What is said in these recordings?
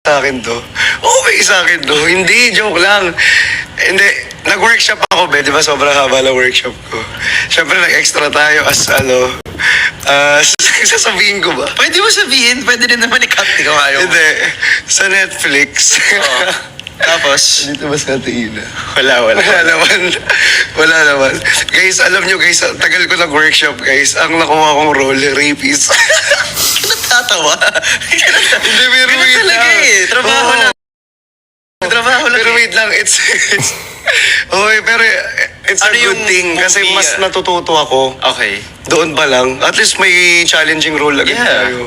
sa akin to. Okay sa akin to. Hindi, joke lang. Hindi, nag-workshop ako, be. Di ba sobrang haba na workshop ko? Siyempre, nag-extra tayo as sasabihin ko ba? Pwede mo sabihin, pwede din naman i-cut. Ikaw ayaw. Hindi, sa Netflix. Tapos? Dito ba sa Tina? Wala. Wala naman. Guys, alam nyo guys, tagal ko nag-workshop guys. Ang nakuha kong role, rapist. Natatawa. Hindi, pero Ganun wait talaga lang. eh. Trabaho Oo. lang. Trabaho lang Pero eh. wait lang, it's okay, pero it's Ano a good yung thing kasi movie, mas natututo ako Okay. doon pa lang. At least may challenging role agad Yeah. tayo.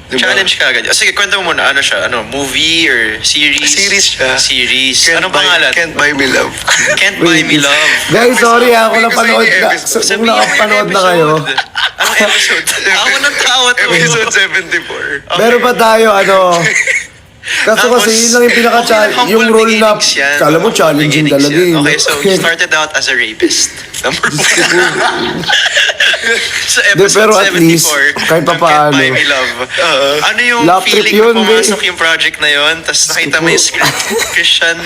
Diba? Challenge ka agad. Sige, kwento mo muna. Ano siya? Ano? Movie or series? Series siya. Series. Can't Anong pangalan? Can't Buy Me Love. Can't Buy Me Love. Guys, sorry ako Sabihin ko sa napanood inyo, na. episode. Kung nakapanood na kayo. Anong episode? Ako ng tawa to. Episode 74. Meron pa tayo, Kaso Tapos, kasi yun lang yung pinaka-challenge. humble Yung role na, beginnings yan. kala mo challenging Beginnings talaga yan. eh. Okay, so he started out as a rapist. Number 1. So episode pero at 74, least, kahit pa ng paano. Can't Buy Me Love. Ano yung Love trip feeling yun, na pumasok eh. yung project na yun, tapos nakita mo yung script, Christian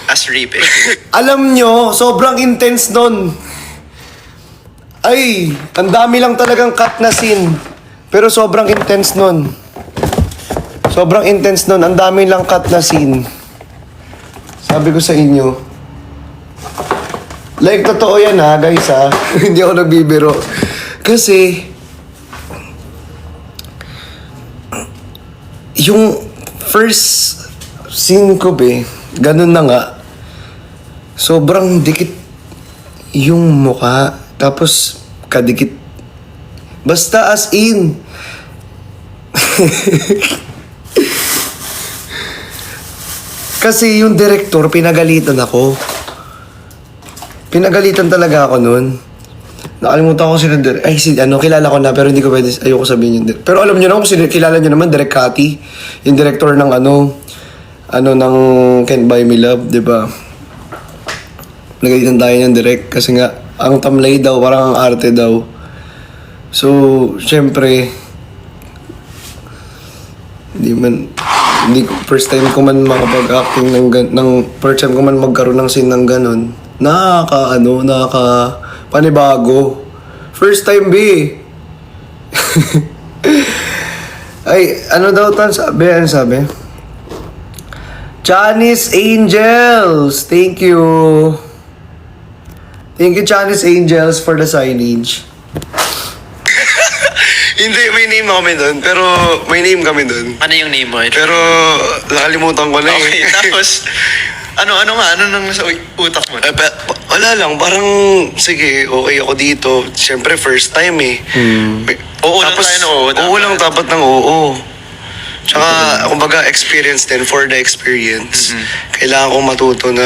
as rapist. Alam nyo, sobrang intense nun. Ay, ang dami lang talagang cut na scene. Pero sobrang intense nun. Sobrang intense nun. Ang dami lang cut na scene. Sabi ko sa inyo. Like, totoo yan ha, guys ha. Hindi ako nagbibiro. Kasi, yung first scene ko, be, ganun na nga. Sobrang dikit yung mukha. Tapos, kadikit. Basta as in. Kasi yung director, pinagalitan ako. Pinagalitan talaga ako nun. Nakalimutan ko sila. Kilala ko na pero hindi ko pwede, ayoko sabihin yun. Pero alam nyo na kung kilala nyo naman, Direk Cathy. Yung director ng ng Can't Buy Me Love, di ba? Nagalitan tayo ng direct kasi nga, ang tamlay daw, parang ang arte daw. So, syempre, first time ko man makapag-acting first time ko man magkaroon ng scene ng ganun. Panibago. First time, B. Ay, ano daw tan sabi? Ano sabi? Chinese Angels! Thank you. Thank you, Chinese Angels, for the signage. Hindi, may name kami doon. Pero may name kami doon. Ano yung name mo? Pero nakalimutan ko na eh. Okay, tapos, ano nang nasa utak mo? Wala lang, parang sige, okay ako dito. Siyempre, first time eh. Oo lang tayo na oo. Oo lang, dapat ng oo. Tsaka, kumbaga, experience din for the experience. Kailangan ko matuto na...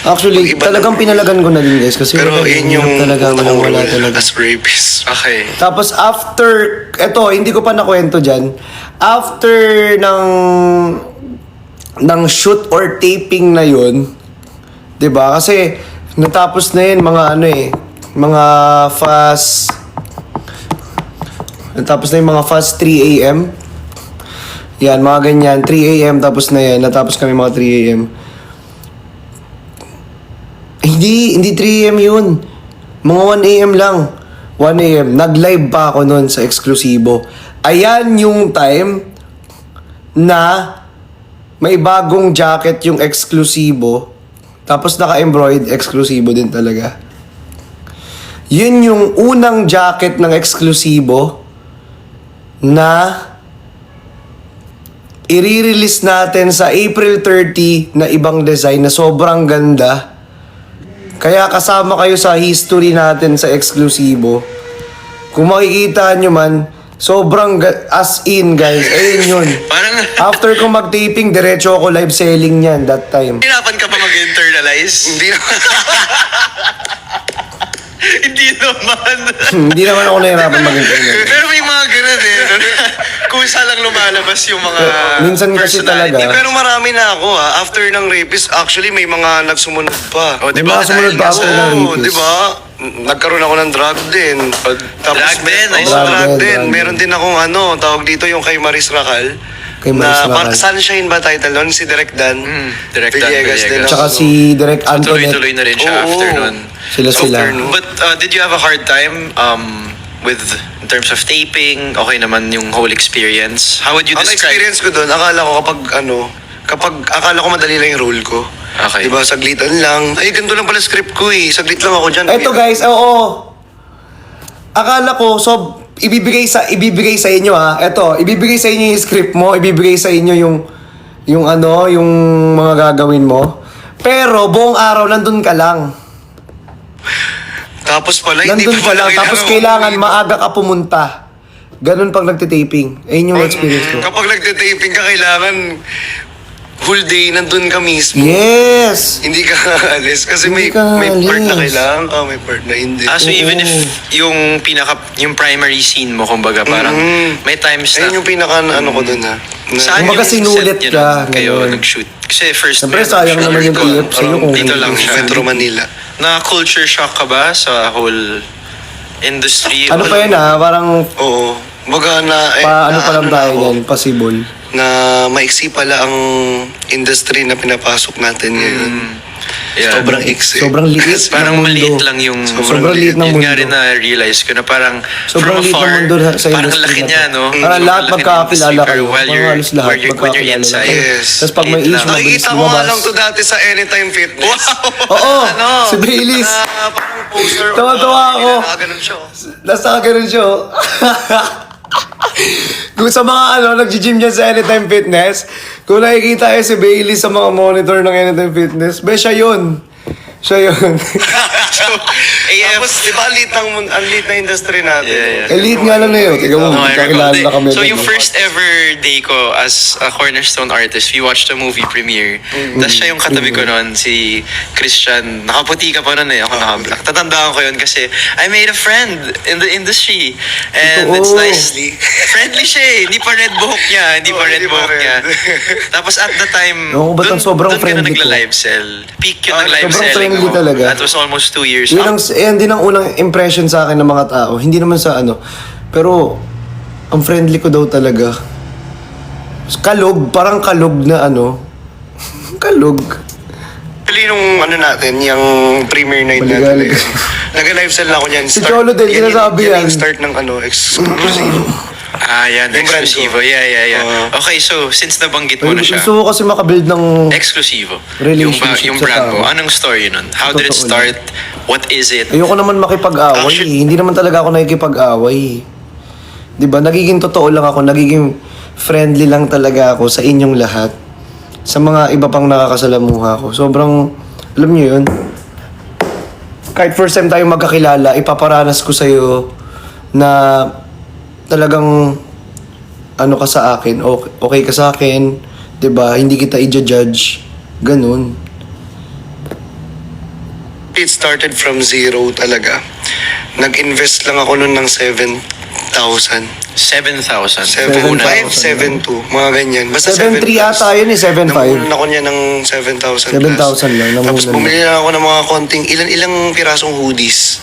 Actually, Iba talagang lang. pinalagan ko na din, guys. Kasi Pero yun yung talaga, wala role talaga. as rapist. Okay. Tapos after, hindi ko pa nakwento dyan. After ng shoot or taping na yun, 'di ba? Kasi natapos na yun natapos na yung mga fast 3 a.m. Yan, mga ganyan. 3 a.m. tapos na yan. Natapos kami mga 3 a.m. Hindi 3 a.m. yun. Mga 1 a.m. lang. 1 a.m. Nag-live pa ako nun sa eksklusibo. Ayan yung time na may bagong jacket yung eksklusibo. Tapos naka-embroid, eksklusibo din talaga. Yun yung unang jacket ng eksklusibo na i-release natin sa April 30 na ibang design na sobrang ganda. Kaya kasama kayo sa history natin sa eksklusibo. Kung makikita nyo man, sobrang as in, guys. Ayun yun. Parang, After ko mag-taping, diretso ako live selling yan that time. hirapan ka pa mag-internalize? Hindi naman. Hindi naman. Hindi naman ako nahirapan mag-internet. Pero may mga ganun eh. Kusa lang lumalabas yung mga Minsan kasi personality. talaga. Pero marami na ako ha. After ng rapist, actually may mga nagsumunod pa. O, May diba? mga sumunod pa ako Dahil ng Oo, rapist. di ba? Nagkaroon ako ng drug din. Drug din, may, ay, drug drug din. din. Meron din akong tawag dito yung kay Maris Racal. Kay Miles Na Lacan. Sunshine ba title nun? Si Direk Dan. Direk Dan Villegas. din. Tsaka ako. si Direk So, Antoinette. tuloy-tuloy na rin siya Oo. after nun. Sila. But did you have a hard time with in terms of taping? Okay naman yung whole experience. How would you Ang describe? experience ko doon, akala ko kapag akala ko madali lang yung role ko. Okay. Diba, saglitan lang. Ay, ganito lang pala script ko eh. Saglit lang ako dyan. Eto guys, oo. Akala ko, ibibigay sa inyo ha. Eto, ibibigay sa inyo yung script mo, ibibigay sa inyo yung mga gagawin mo. Pero buong araw nandun ka lang. Tapos pala, hindi Nandun pa ka lang, pala tapos kailangan maaga ka pumunta. Ganun pag nagtitaping. Ayun yung experience ko. Kapag nagtitaping ka, kailangan whole day nandun ka mismo. Yes! Hindi ka aalis. Kasi Hindi may ka part na aalis. kailangan ka, may part na hindi. So even if yung primary scene mo, kumbaga, parang may times na... Ayun yung pinaka ko dun ha. Saan Kumbaga yung sinulit set yun ka, kayo ganun. nag-shoot? Kasi first Siyempre, mo sayang shoot naman yung ko. TF sa'yo kung Dito lang siya. Metro Manila. Na-culture shock ka ba sa whole industry? Ano pa yan ha? Parang Oo. Baga na... paano pa lang na tayo ako, yan? Possible. Na maiksi pala ang industry na pinapasok natin ngayon. Yeah. Sobrang iksi. Sobrang liit. Parang ng mundo. maliit lang yung... Sobrang liit ng Yun nga mundo. rin na-realize ko na parang Sobrang from liit ng afar, mundo sa parang industry laki na to. niya, no? Parang Sobrang lahat laki ng magkakakilala industry, pero kayo. while Mga you're, halos lahat when you're magkakakilala inside, kayo. Yes. Tapos pag may liit issue, lang. mabilis Nakikita ko nga lumabas. lang to dati sa Anytime Fitness. Oo, si Baileys. Parang poster. Tawa-tawa ako. Nakaganon siya. Nasa ganun siya. oh. Kung sa mga nag-gym dyan sa Anytime Fitness, kung nakikita kayo si Bailey sa mga monitor ng Anytime Fitness, siya yun. Siya yun. Tapos, di ba, ang lit na industry natin. Yeah. Elite nga lang na yun. Tingnan mo, No, I kakilala recall. na kami. So yung first ever day ko as a Cornerstone artist, we watched a movie premiere. Tapos siya yung katabi ko noon, si Christian. Nakaputi ka pa noon eh, ako naka-black. Tatandaan ko yun kasi I made a friend in the industry. And Totoo. it's nice. Friendly siya eh. Hindi pa red buhok niya. Hindi pa red hindi pa buhok red. niya. Tapos at the time, Oo, ba't ang sobrang doon ka na friendly ko? nagla-live sell. Peak yun ng live sobrang selling. friendly mo. talaga. That was almost 2 years. Yan din ang unang impression sa akin ng mga tao. Hindi naman sa pero ang friendly ko daw talaga. Kalog, parang kalog na kalog. Actually, nung natin, yung premiere night Maligal. natin, nag-live sell na ako niyan. Si Cholo din, sinasabi yan. yung start ng exclusive. Yan, Yung brand Exclusivo. ko. Yeah. Okay, so since nabanggit mo na siya, Gusto ko kasi makabuild ng Exclusivo. Relationship Yung sa brand mo. tao. Anong story nun? How did it Totoo start? What is it? ayoko naman makipag-away. Actually- Hindi naman talaga ako nakikipag-away. 'Di ba? Nagiging totoo lang ako, nagiging friendly lang talaga ako sa inyong lahat. Sa mga iba pang nakakasalamuha ko. Sobrang alam niyo 'yun. Kahit first time tayong magkakilala, ipaparanas ko sa iyo na talagang ka sa akin, okay ka sa akin, 'di ba? Hindi kita i-judge. Ganun. It started from zero talaga. Nag-invest lang ako noon ng 7,000. 7,000. 7,500, 7,200, mga ganyan. Basta 7.3 ata yun eh, 7.5. Namunan ako niya ng 7,000 7,000 lang, namunan Tapos mo. bumili na ako ng mga konting, ilang pirasong hoodies.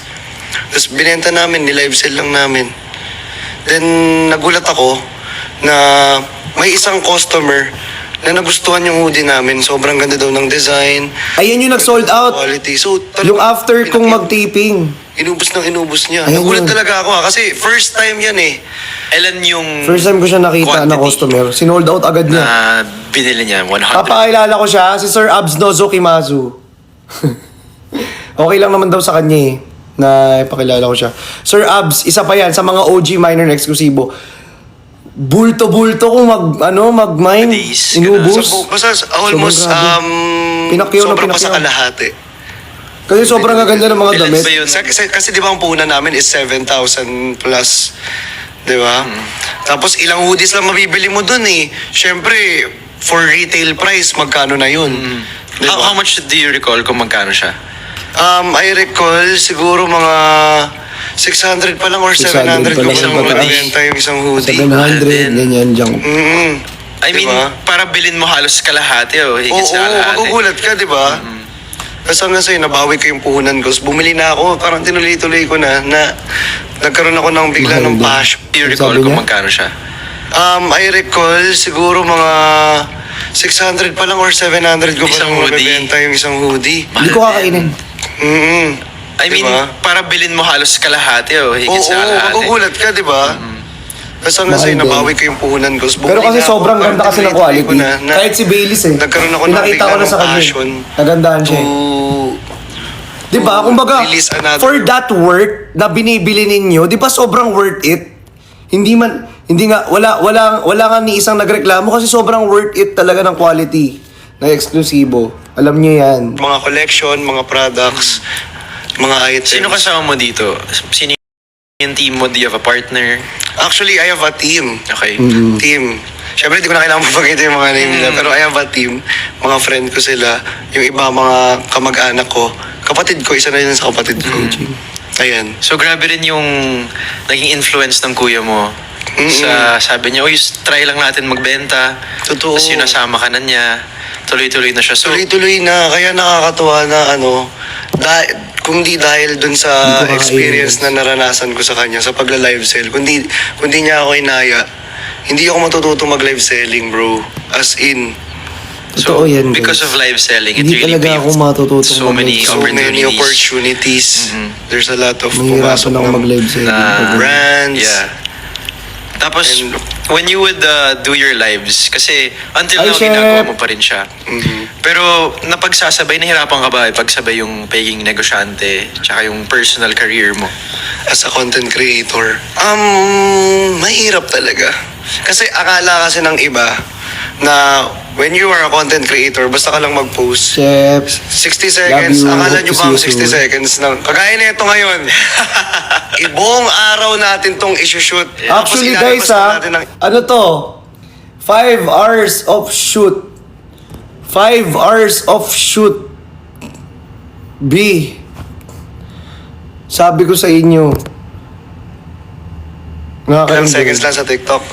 Tapos binenta namin, ni-live sell lang namin. Then, nagulat ako na may isang customer na nagustuhan yung hoodie namin. Sobrang ganda daw ng design. Ayan yung nag-sold out. Quality. So, Yung after kong mag-taping. Inubos niya. Ayun Nagulat yun. talaga ako kasi first time yan eh. Ilan yung First time ko siya nakita na quantity customer. Sinold out agad niya. na binili niya? 100. Papakilala ko siya, si Sir Abs Nozo Kimazu. Okay lang naman daw sa kanya eh. Na ipakilala ko siya. Sir Abs, isa pa yan sa mga OG minor na eksklusibo. Bulto-bulto kung mag-mine. Days, Inubos. So, basta almost, Sobrang Pinakyaw na sobrang pa sa pinakyaw. kalahati. Kasi sobrang gaganda ng mga Ilan damit. ba yun? Kasi di ba ang puhunan namin is 7,000 plus. Di ba? Tapos ilang hoodies lang mabibili mo dun eh. Siyempre, for retail price, magkano na yun? Di ba? How much do you recall kung magkano siya? I recall siguro mga 600 pa lang or 600 700 pa lang kung isang yung pataas. mabibenta yung isang hoodie. 700, din. ganyan dyan. I mean, Diba? para bilhin mo halos kalahati o higit Oo, sa kalahati. magugulat ka, di ba? Kasi hanggang sa'yo, nabawi ko yung puhunan ko. Tapos bumili na ako, parang tinuloy-tuloy ko na nagkaroon ako ng bigla Mahal ng din. passion. Do you recall Sabi kung niya? magkano siya? I recall siguro mga 600 pa lang or 700 ko pa Isang lang hoodie? mabibenta yung isang hoodie. Hindi ko kakainin. I mean, Diba? para bilhin mo halos kalahati o higit Oo, sa kalahati. magugulat ka, di ba? Tapos hanggang Mahal sa'yo, din. nabawi ko yung puhunan ko. Pero kasi sobrang ganda kasi ng quality. Ko na, Kahit si Baileys eh. Nagkaroon ako ng Pinakita ko na sa biglang kanya. passion Nagandahan siya eh. Di ba? Kumbaga, release another- for that worth na binibili ninyo, di ba sobrang worth it? Hindi nga, wala nga ni isang nagreklamo kasi sobrang worth it talaga ng quality na eksklusibo. Alam niyo yan. mga collection, mga products, mga items. Sino kasama mo dito? Sino yung team mo? Do you have a partner? Actually, I have a team. Okay. Team. Siyempre, hindi ko na kailangan mapagkita yung mga name nila. Pero I have a team. Mga friend ko sila. Yung iba, mga kamag-anak ko. Kapatid ko, isa na yun sa kapatid ko. Ayan. So grabe rin yung naging influence ng kuya mo. Sa sabi niya, try lang natin magbenta. Totoo. Tapos sinasama ka na niya. Tuloy-tuloy na siya. So, Tuloy-tuloy na. Kaya nakakatuwa na kung di dahil dun sa Hindi ko experience na naranasan ko sa kanya sa pagla-live sell. Kundi niya ako inaya, hindi ako matututo mag-live selling, bro. As in, Totoo yan, guys. because of live selling, it Hindi really talaga ako paved matututong so many mag-live so many opportunities. opportunities. There's a lot of Mahirapan ako ng mag-live selling. na brands. Yeah. Tapos, And- when you would do your lives, kasi until Ay, now, chef! ginagawa mo pa rin siya. Pero, napagsasabay, nahirapan ka ba ipagsabay yung pagiging negosyante tsaka yung personal career mo? As a content creator, mahirap talaga. Kasi akala kasi ng iba na when you are a content creator, basta ka lang mag-post. Chef, 60 seconds, Love you. akala Hope nyo to ba see you 60 soon. seconds na, kagaya na ito ngayon. Ibong araw natin tong isushoot. actually Tapos guys ilalabas na natin ng- ano to? 5 hours of shoot. 5 hours of shoot. B. Sabi ko sa inyo. ilang seconds lang sa TikTok.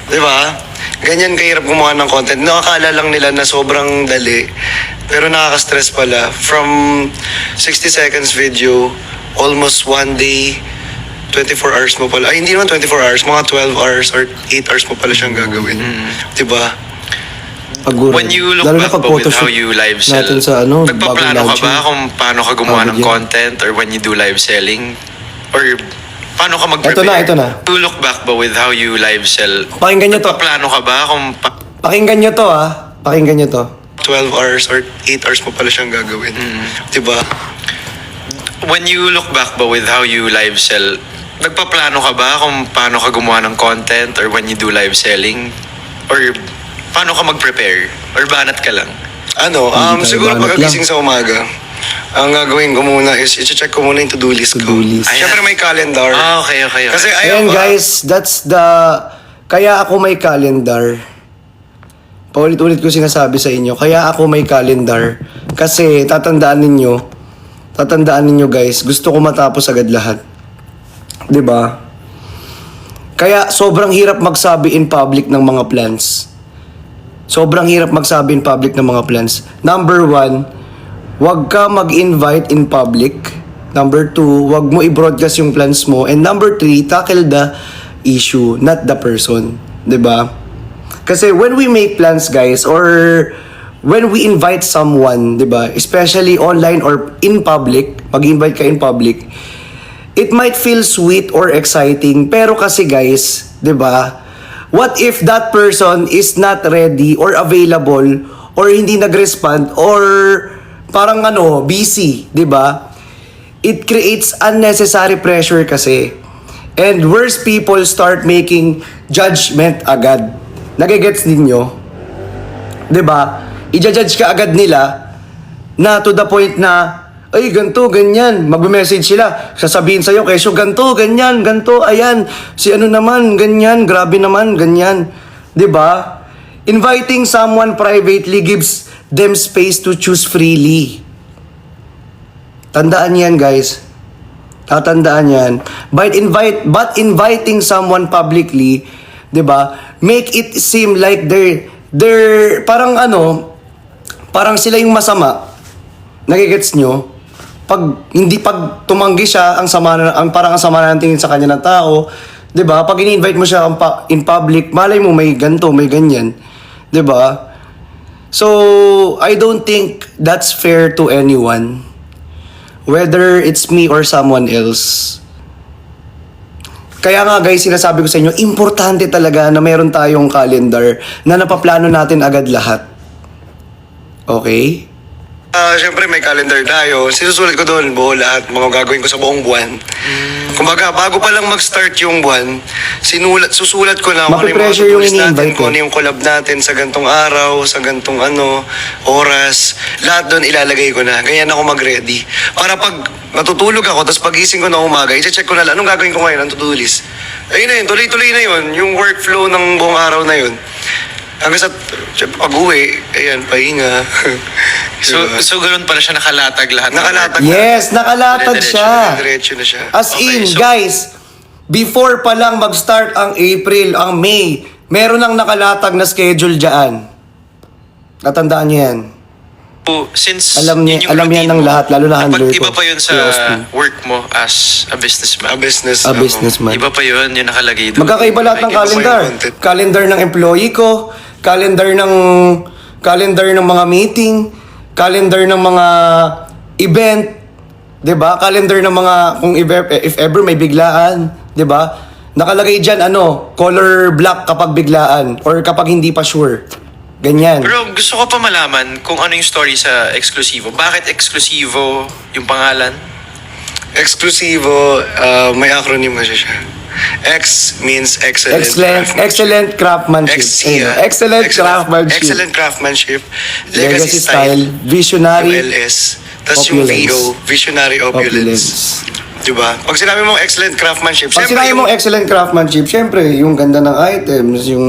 Di ba? Ganyan kahirap gumawa ng content. Nakakala lang nila na sobrang dali. Pero nakaka-stress pala. From 60 seconds video, almost one day, 24 hours mo pala. Ay, hindi naman 24 hours. Mga 12 hours or 8 hours mo pala siyang gagawin. Di ba? When you look back ba with how you live sell, natin sa ano, nagpaplano ka ba kung paano ka gumawa ng Bagong yan. content or when you do live selling? Or paano ka mag-prepare? Ito na. You look back ba with how you live sell? Pakinggan nyo to. Nagpaplano ka ba kung Pakinggan nyo to Pakinggan nyo to. 12 hours or 8 hours mo pala siyang gagawin. Di ba? when you look back ba with how you live sell, nagpaplano ka ba kung paano ka gumawa ng content or when you do live selling? Or paano ka mag-prepare? Or banat ka lang? Ano, Hindi tayo siguro banat pagkagising sa umaga, ang gagawin ko muna is i-check ko muna yung to-do list ko. To-do list. Siyempre may calendar. Okay. Kasi Ayan ayaw guys, that's the... Kaya ako may calendar. Paulit-ulit ko sinasabi sa inyo. Kaya ako may calendar. Kasi tatandaan ninyo guys, gusto ko matapos agad lahat. 'Di ba? Kaya sobrang hirap magsabi in public ng mga plans. Sobrang hirap magsabi in public ng mga plans. Number 1, wag ka mag-invite in public. Number 2, wag mo i-broadcast yung plans mo. And number 3, tackle the issue, not the person. 'Di ba? Kasi when we make plans guys, or when we invite someone, 'di ba, especially online or in public, mag-invite ka in public, it might feel sweet or exciting, pero kasi guys, 'di ba? What if that person is not ready or available or hindi nag-respond or parang busy, 'di ba? It creates unnecessary pressure kasi. And worse, people start making judgment agad. Nagigets ninyo? 'Di ba? I-judge ka agad nila na to the point na ay, ganto, ganyan. Magme-message sila. Sasabihin sa'yo, kesyo, ganto, ganyan, ganto, ayan. Si ano naman, ganyan, grabe naman, ganyan. 'Di ba? Inviting someone privately gives them space to choose freely. Tandaan yan, guys. Tatandaan yan. But inviting someone publicly, 'di ba? Make it seem like they're parang parang sila yung masama. Nagigets nyo? Pag tumanggi siya, ang sama na ng tingin sa kanya ng tao, 'di 'Di ba? Pag ini-invite mo siya in public, malay mo may ganto, may ganyan. 'Di ba? So, I don't think that's fair to anyone. Whether it's me or someone else. Kaya nga guys, sinasabi ko sa inyo, importante talaga na meron tayong calendar na napaplano natin agad lahat. Okay? Siyempre may calendar tayo. Sinusulat ko doon buo lahat mga gagawin ko sa buong buwan. Kumbaga, bago pa lang mag-start yung buwan, susulat ko na kung ano yung mga Mapipressure yung to-dos natin, ini-invite kung ano yung collab natin sa gantong araw, sa gantong oras. Lahat doon ilalagay ko na. Ganyan ako mag-ready. Para pag matutulog ako, tapos pagising ko na umaga, i-check ko na lang, anong gagawin ko ngayon, ang to-do list. Ayun na yun, tuloy-tuloy na yun. Yung workflow ng buong araw na yun. Hanggang sa pag-uwi, ayan, pahinga. So ganoon pala siya nakalatag lahat. Nakalatag. Yes, nakalatag siya. Diretso na siya. As Okay, in, so- guys, before pa lang mag-start ang April, ang May, meron lang nakalatag na schedule dyan. Natandaan niyo yan. So, since Alam yun yung yan routine ng mo, lahat, lalo na handler iba ko, pa yun sa si Austin. work mo as a businessman. A business. A businessman. Iba pa yun, yung nakalagay doon. Magkakaiba lahat ng Like, calendar. yung content. Calendar ng employee ko, calendar ng mga meeting, calendar ng mga event, 'di ba? Calendar ng mga kung if ever may biglaan, 'di ba? Nakalagay diyan color black kapag biglaan or kapag hindi pa sure. Ganyan. Pero gusto ko pa malaman kung ano yung story sa Exclusivo. Bakit Exclusivo yung pangalan? Exclusivo, may acronym kasi siya. X means Excellent craftsmanship. Ayun, excellent craftsmanship. Excellent craftsmanship. Legacy style, visionary, ULS. Tapos yung opulence. VO, visionary opulence. Diba? Pag sinabi mong excellent craftsmanship, Pag sinabi mong excellent craftsmanship, syempre, yung ganda ng items, yung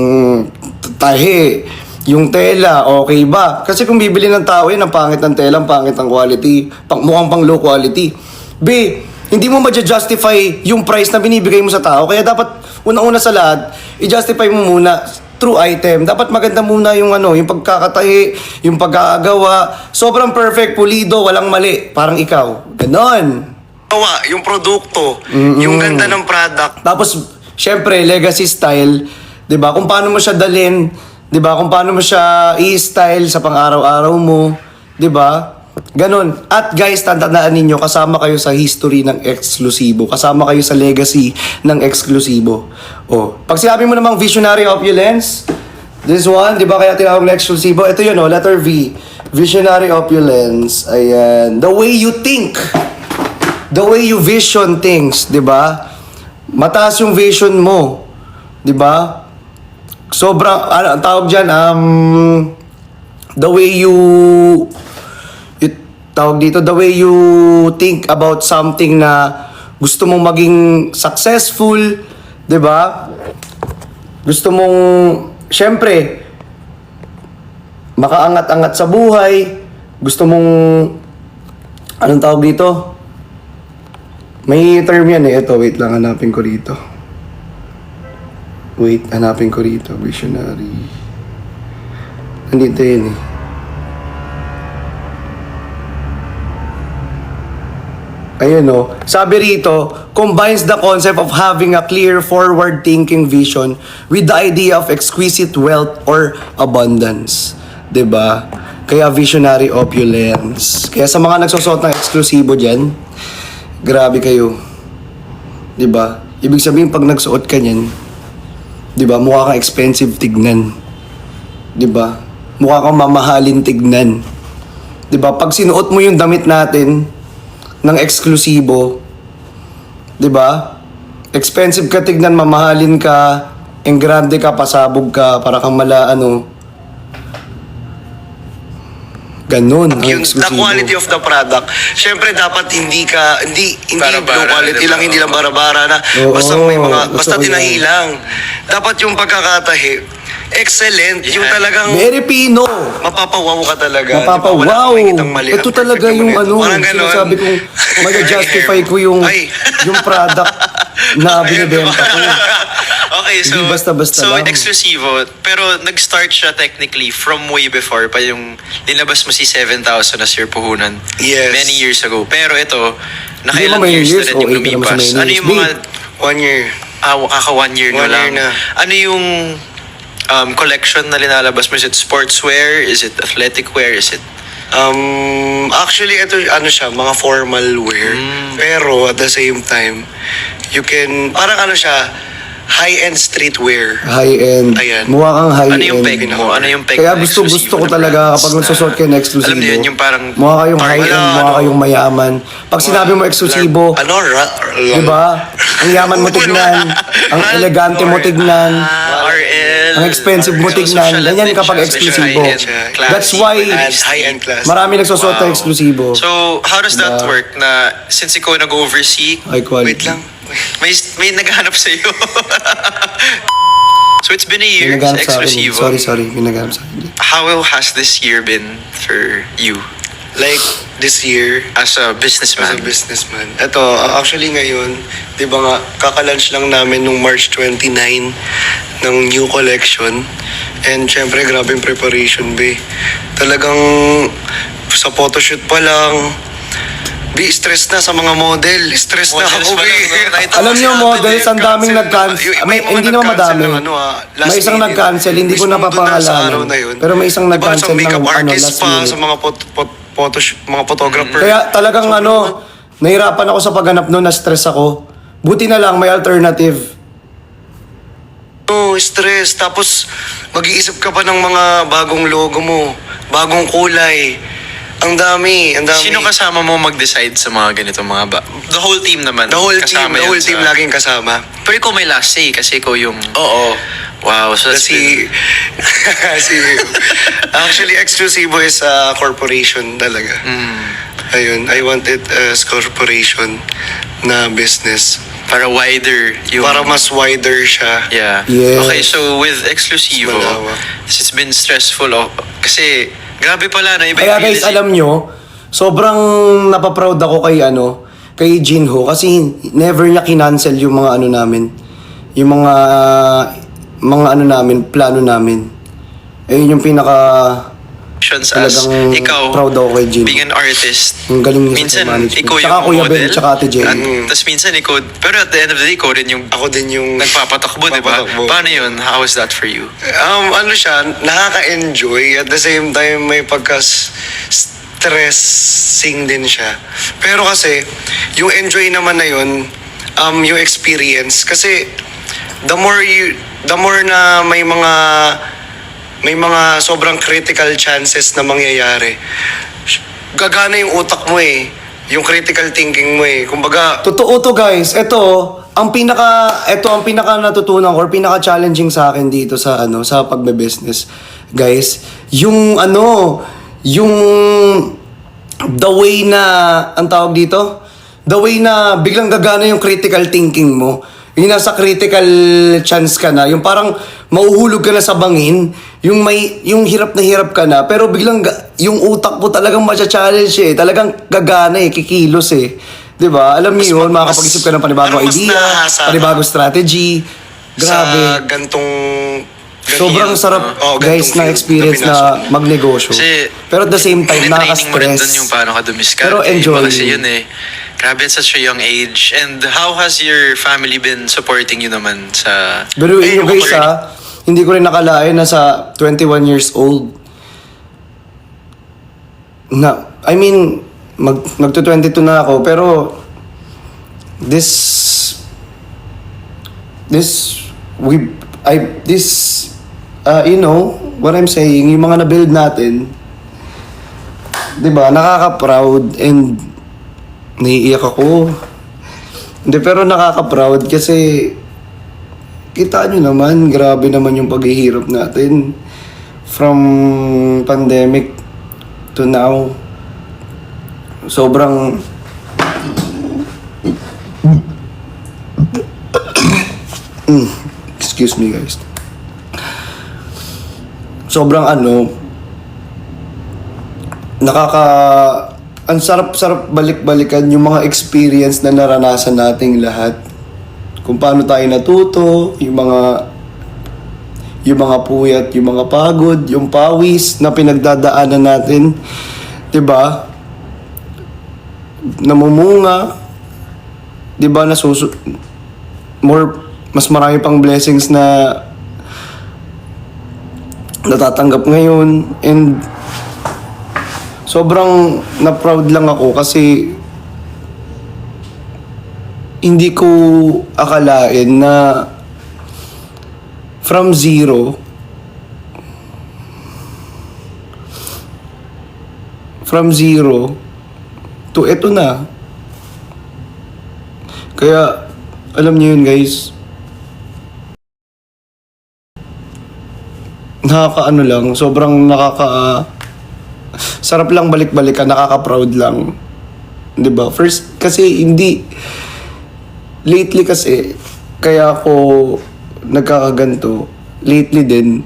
tahi, yung tela, okay ba? Kasi kung bibili ng tao yan, ang pangit ng tela, ang pangit ng quality, mukhang pang low quality. B, hindi mo ma-justify yung price na binibigay mo sa tao. Kaya dapat, unang-una sa lahat, i-justify mo muna through item. Dapat maganda muna yung yung pagkakatahi, yung pagkakagawa. Sobrang perfect, pulido, walang mali. Parang ikaw. Ganon. yung produkto, yung ganda ng product. Tapos, syempre, legacy style, 'di ba? Kung paano mo siya dalhin, 'di ba? Kung paano mo siya i-style sa pang-araw-araw mo, 'di ba? Ganon. At guys, tandaan ninyo, kasama kayo sa history ng Exclusivo. Kasama kayo sa legacy ng Exclusivo. Oh, pag sinabi mo namang visionary opulence, this one, 'di ba? Kaya tinawag na Exclusivo. Ito 'yun, letter V. Visionary opulence. Ayan. The way you think. The way you vision things, 'di ba? Mataas yung vision mo, 'di ba? Sobrang ang tawag diyan the way you tawag dito, the way you think about something na gusto mong maging successful, 'di ba? Gusto mong syempre makaangat-angat sa buhay, gusto mong anong tawag dito? May term yan eh. Ito, wait lang, hanapin ko rito. Visionary. Nandito yun eh. Ayun o. Sabi rito, combines the concept of having a clear forward-thinking vision with the idea of exquisite wealth or abundance. 'Di ba? Kaya visionary opulence. Kaya sa mga nagsusot ng Exclusivo dyan, grabe kayo. 'Di ba? Ibig sabihin pag nagsuot ka niyan, 'di ba? Mukha kang expensive tignan. 'Di ba? Mukha kang mamahalin tignan. 'Di ba? Pag sinuot mo yung damit natin ng Exclusivo, 'di ba? Expensive ka tignan, mamahalin ka, engrande ka, pasabog ka, para kang Ganun ang Yung the Exclusivo. quality of the product. Syempre dapat hindi Bara-bara, low quality lang, hindi lang bara-bara na Oo, basta totoo tinahi yan. lang. Dapat yung pagkakatahi excellent, yung Yeah. talagang Very Pino. mapapawaw ka talaga. Mapapawaw. Di ba? Wala kang makikitang mali. Ito Ang talaga perfect yung naman ito. Parang ganon. sinasabi kong mag-justify ko yung Ay. yung product na binibenta ko. Okay, so Hindi basta-basta so lang. Exclusivo, pero nag-start siya technically from way before pa yung linabas mo si 7,000 as your puhunan. Yes. Many years ago. Pero ito, Hindi nakailang naman years na years, rin yung okay ka naman sa lumipas. many Ano years. yung mga 1 year. kaka 1 year na 1 year lang. na. Ano yung collection na linalabas mo? Is it sportswear? Is it athletic wear? Is it... Actually, ito, ano siya, mga formal wear. Pero, at the same time, you can, parang ano siya, high-end streetwear. High-end. Ayan. Mukha kang high-end. Ano yung peg mo? Ano yung peg Kaya na gusto exclusive ko na talaga brands kapag na- nagsusot kayo na exclusive. Alam niyo yun, yung parang... mukha kayong Target. high-end, Wala, mukha ano. kayong mayaman. Pag sinabi mo eksklusibo, di ba? Ang yaman mo tignan, ang elegante mo tignan, RL. ang expensive mo So, tignan. social Ganyan din kapag siya. eksklusibo. High-end, classy, That's why high-end class. marami nagsusot na Wow. eksklusibo. So, how does that Diba? work? Na since ikaw nag-oversee, High quality. Wait lang. may naghahanap sa iyo. So, it's been a May year sa naghanap sa akin. Exclusivo. Sorry. May naghanap sa akin. How has this year been for you Like, this year, as a as businessman? a businessman. Ito, actually ngayon, di ba nga, kaka-launch lang namin nung March 29 ng new collection. And syempre, grabe yung preparation, be. Talagang sa photoshoot pa lang, be, stress na sa mga model. Stress na Models ako, pa be. lang, no? Nakita Alam ko niyo, si models, ang daming Cancel nag-cancel. na- May, yung mga hindi naman nag-cancel madami. ng ano, last May isang minute. nag-cancel, hindi ko Mismo doon sa napapangalanan. araw na yun. Pero may isang Diba, nag-cancel sa makeup ng ano, artist last pa, minute. sa mga photoshoot, mga photographer. Kaya talagang ano, nahirapan ako sa pagganap noon, na-stress ako. Buti na lang, may alternative. No, stress. Tapos, mag-iisip ka pa ng mga bagong logo mo, bagong kulay. Ang dami. Sino kasama mo mag-decide sa mga ganito mga ba? The whole team naman. The whole kasama team yun sa- laging kasama. Pero ikaw may last say kasi ikaw yung... Oo. Wow, so that's Kasi, actually, Exclusivo is a corporation talaga. Ayun, I want it as corporation na business. para wider yung... Para mas wider siya. Yeah. Yes. Okay, so with Exclusivo, Mas malawak. it's been stressful. Kasi, grabe pala na iba Kaya yung guys, feeling. alam nyo, sobrang napaproud ako kay Jinho kasi never niya kinancel yung mga ano namin. Yung mga ano namin, plano namin. Ayun yung pinaka As talagang ikaw, proud ako kay Jinho. being an artist, Ang galing niya sa minsan management. ikaw Tsaka yung Kuya model. Ben, tsaka Ate Jenny. Tapos minsan ikaw, pero at the end of the day, ikaw rin yung Ako din yung... nagpapatakbo, di ba? Papatakbo. Paano yun? How is that for you? Ano siya, nakaka-enjoy. At the same time, may stressing din siya. Pero kasi, yung enjoy naman na yun, yung experience. Kasi, the more na may mga sobrang critical chances na mangyayari, gagana yung utak mo eh. Yung critical thinking mo eh. Kumbaga, Totoo to guys. Ito ang pinaka natutunan ko or pinaka challenging sa akin dito sa sa pagbe-business. Guys, yung the way na ang tawag dito, the way na biglang gagana yung critical thinking mo. Yung nasa critical chance ka na, yung parang mauhulog ka na sa bangin, yung hirap na hirap ka na, pero biglang yung utak mo talagang matcha-challenge eh. Talagang gagana eh, kikilos eh. 'Di ba? Alam niyo yun, makakapag-isip ka ng panibagong parang mas idea, nahasa ka. panibagong strategy. sa Grabe. gantong... Sobrang sarap, Oo, guys, gantong na field experience pinasok na mo. magnegosyo. Kasi, Pero at the same time, training mo rin nakaka-stress. dun yung paano ka dumiskarte. Pero enjoy. Iba kasi yun eh. Grabe at such a young age. And how has your family been supporting you naman sa... Pero yun yung guys learning? hindi ko rin nakalain na sa 21 years old na, I mean, magto-22 na ako, pero you know, what I'm saying, yung mga na-build natin, di ba, nakaka-proud and naiiyak ako. Hindi, pero nakaka-proud kasi kita nyo naman, grabe naman yung paghihirap natin from pandemic to now. Sobrang excuse me guys. Sobrang ang sarap-sarap balik-balikan yung mga experience na naranasan nating lahat. Kung paano tayo natuto, yung mga puyat, yung mga pagod, yung pawis na pinagdadaanan natin, 'di ba? Namumunga, 'di ba, mas marami pang blessings na natatanggap ngayon, and sobrang na-proud lang ako kasi hindi ko akalain na from zero to eto na. Kaya alam niyo yun, guys, nakakaano lang, sobrang sarap lang balik-balikan, nakaka-proud lang. 'Di ba? First kasi lately kasi kaya ako nagkakaganto. Lately din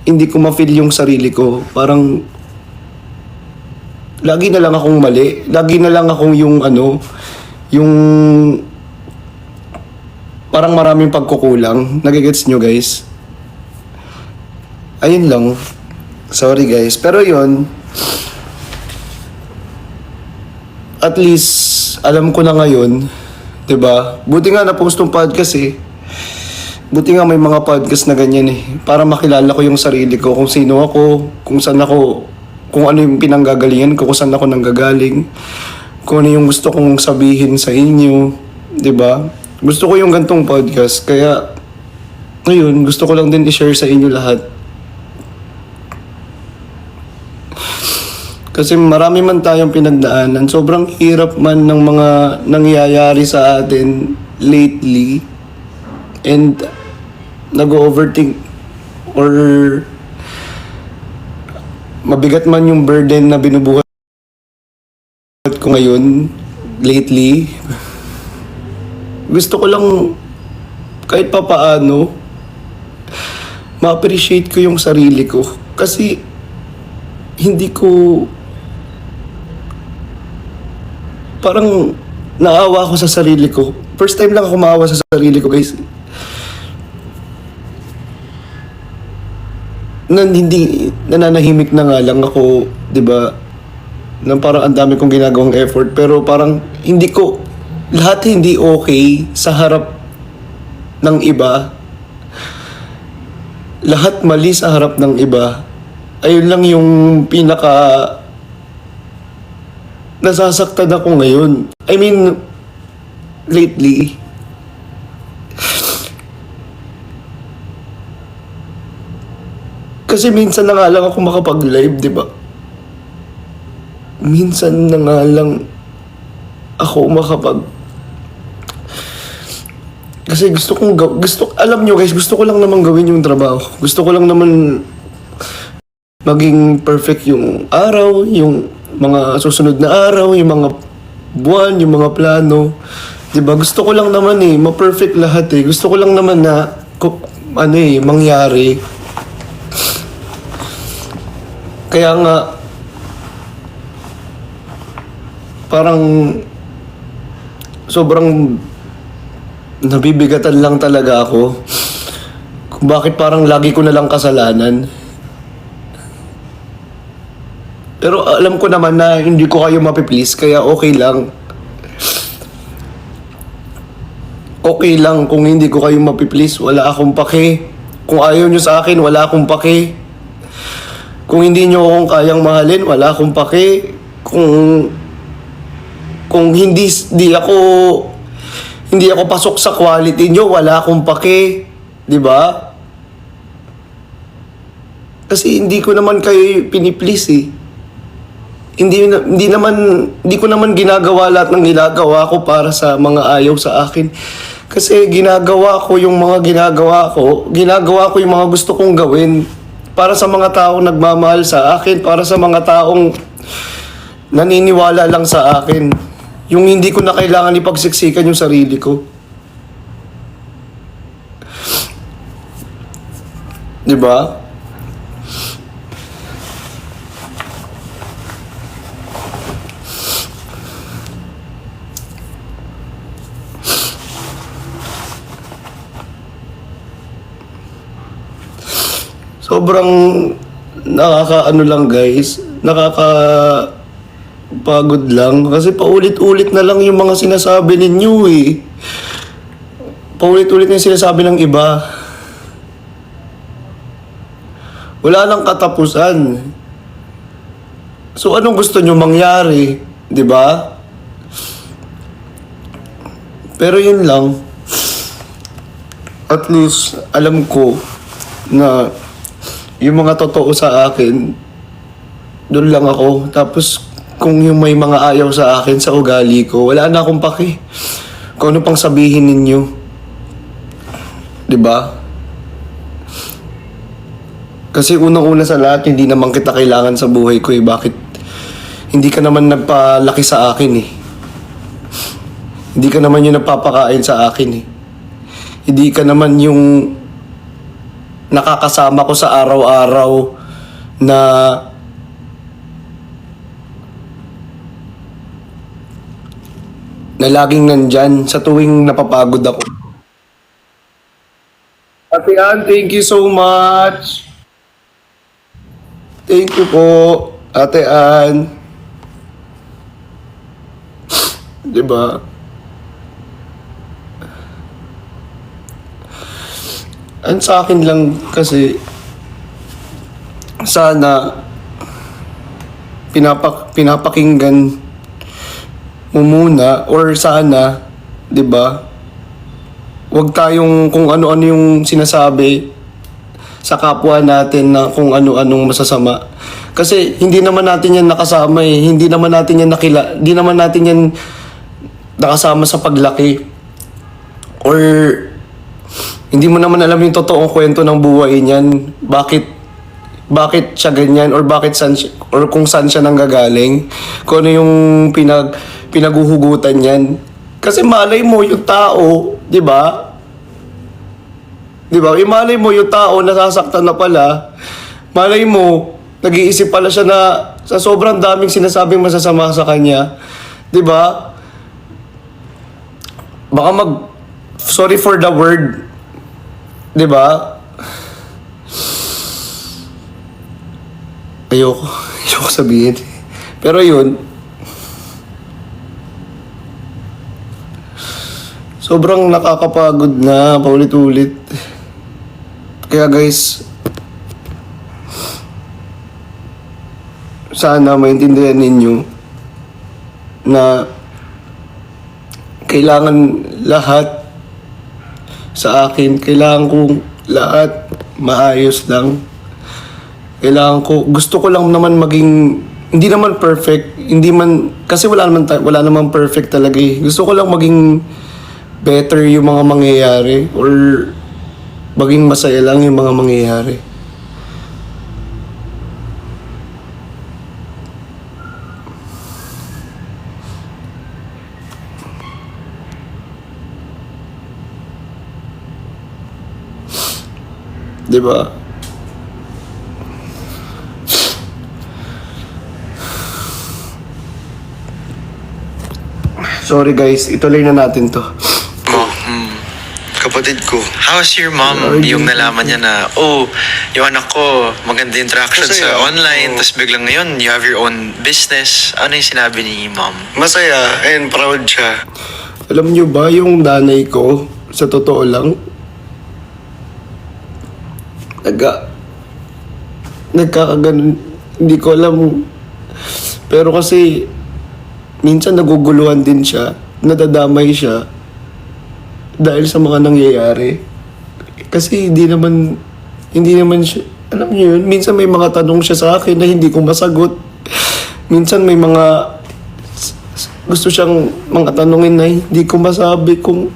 hindi ko ma-feel yung sarili ko. Parang lagi na lang akong mali. Lagi na lang akong yung parang maraming pagkukulang. Nagigets nyo, guys? Ayun lang. Sorry, guys. Pero yun, at least, alam ko na ngayon, 'di ba? Buti nga na-post tong podcast eh. Buti nga may mga podcast na ganyan eh. Para makilala ko yung sarili ko, kung sino ako, kung saan ako, kung ano yung pinanggagalingan ko, kung saan ako nanggagaling, kung ano yung gusto kong sabihin sa inyo, 'di ba? Gusto ko yung gantong podcast, kaya ngayon, gusto ko lang din i-share sa inyo lahat. Kasi marami man tayong pinagdaanan. Sobrang hirap man ng mga nangyayari sa atin lately. And nag-overthink or mabigat man yung burden na binubuhat ko ngayon lately. Gusto ko lang kahit pa paano ma-appreciate ko yung sarili ko. Kasi hindi ko parang naawa ako sa sarili ko. First time lang ako maawa sa sarili ko, guys. Hindi nananahimik na nga lang ako, 'di ba? Nang parang ang dami kong ginagawang effort, pero parang lahat hindi okay sa harap ng iba. Lahat mali sa harap ng iba. Ayun lang yung nasasaktan ako ngayon. I mean, lately. Kasi minsan na nga lang ako makapag-live, di ba? Minsan na nga lang ako kasi alam nyo, guys, gusto ko lang naman gawin yung trabaho. Gusto ko lang naman maging perfect yung araw, yung mga susunod na araw, yung mga buwan, yung mga plano. 'Di ba? Gusto ko lang naman ma-perfect lahat eh. Gusto ko lang naman na mangyari. Kaya nga parang sobrang nabibigatan lang talaga ako. Kung bakit parang lagi ko na lang kasalanan. Pero alam ko naman na hindi ko kayo mapiplease, kaya okay lang. Okay lang kung hindi ko kayo mapiplease, wala akong pake. Kung ayaw nyo sa akin, wala akong pake. Kung hindi nyo akong kayang mahalin, wala akong pake. Kung hindi ako pasok sa quality nyo, wala akong pake. 'Di ba? Kasi hindi ko naman kayo piniplease eh. Hindi ko naman ginagawa lahat ng ginagawa ko para sa mga ayaw sa akin. Kasi ginagawa ko yung mga ginagawa ko yung mga gusto kong gawin para sa mga taong nagmamahal sa akin, para sa mga taong naniniwala lang sa akin. Yung hindi ko na kailangan ipagsiksikan yung sarili ko. 'Di ba? Sobrang nakakaano lang, guys. Nakakapagod lang. Kasi paulit-ulit na lang yung mga sinasabi ninyo eh. paulit-ulit na yung sinasabi ng iba. Wala nang katapusan. So, anong gusto nyo mangyari? 'Di ba? Pero yun lang. At least, alam ko na yung mga totoo sa akin, doon lang ako. Tapos, kung yung may mga ayaw sa akin, sa ugali ko, wala na akong paki. Kung ano pang sabihin ninyo. 'Di ba? Kasi unang-una sa lahat, hindi naman kita kailangan sa buhay ko eh. Bakit? Hindi ka naman nagpalaki sa akin eh. Hindi ka naman yung nagpapakain sa akin eh. Hindi ka naman yung nakakasama ko sa araw-araw na laging nandyan sa tuwing napapagod ako. Ate Ann, thank you so much. Thank you po, Ate Ann. Diba? Ang sa akin lang kasi, sana pinapakinggan mo muna, or sana, 'di ba? Huwag tayong kung ano-ano yung sinasabi sa kapwa natin na kung ano-anong masasama. Kasi hindi naman natin yan nakasama eh. Hindi naman natin yan hindi naman natin yan nakasama sa paglaki. Or hindi mo naman alam yung totoong kwento ng buhay niyan. Bakit siya ganyan, or or kung saan siya nanggagaling. Kung ano yung pinaguhugutan niyan. Kasi malay mo yung tao, 'di ba? 'Di ba? Malay mo yung tao nasasaktan na pala. Malay mo nag-iisip pala siya na sa sobrang daming sinasabing masasama sa kanya. 'Di ba? Baka sorry for the word. 'Di ba? Ayoko sabihin. Pero yun, sobrang nakakapagod na paulit-ulit. Kaya guys, sana maintindihan ninyo na kailangan lahat sa akin, kailangan kong lahat maayos lang. Gusto ko lang naman maging, hindi naman perfect, kasi wala naman perfect talaga eh. Gusto ko lang maging better yung mga mangyayari, or maging masaya lang yung mga mangyayari. Diba? Sorry guys, ituloy na natin to. Kapatid ko. How's your mom? Yung nalaman niya na, yung anak ko, maganda yung traction Masaya. sa online, Oo. tapos biglang ngayon, you have your own business. Ano yung sinabi ni mom? Masaya and proud siya. Alam nyo ba yung nanay ko, sa totoo lang, nagkakaganon, hindi ko alam. Pero kasi, minsan naguguluhan din siya, nadadamay siya, dahil sa mga nangyayari. Kasi hindi naman siya, alam niyo yun, minsan may mga tanong siya sa akin na hindi ko masagot. Minsan may mga gusto siyang mga tanongin na hindi ko masabi kung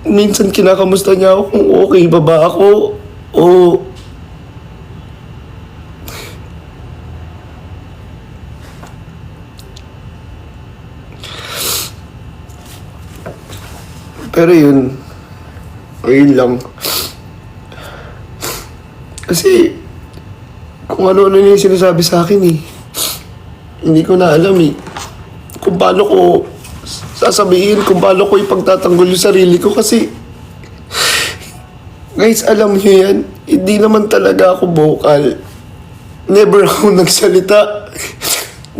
minsan kinakamusta niya ako kung okay ba ako o pero yun lang. Kasi kung ano-ano yung sinasabi sa akin eh. Hindi ko na alam eh. Kung paano ko sasabihin, kung paano ko ipagtatanggol yung sarili ko kasi guys, alam niyo yan, hindi naman talaga ako vocal. Never ako nagsalita.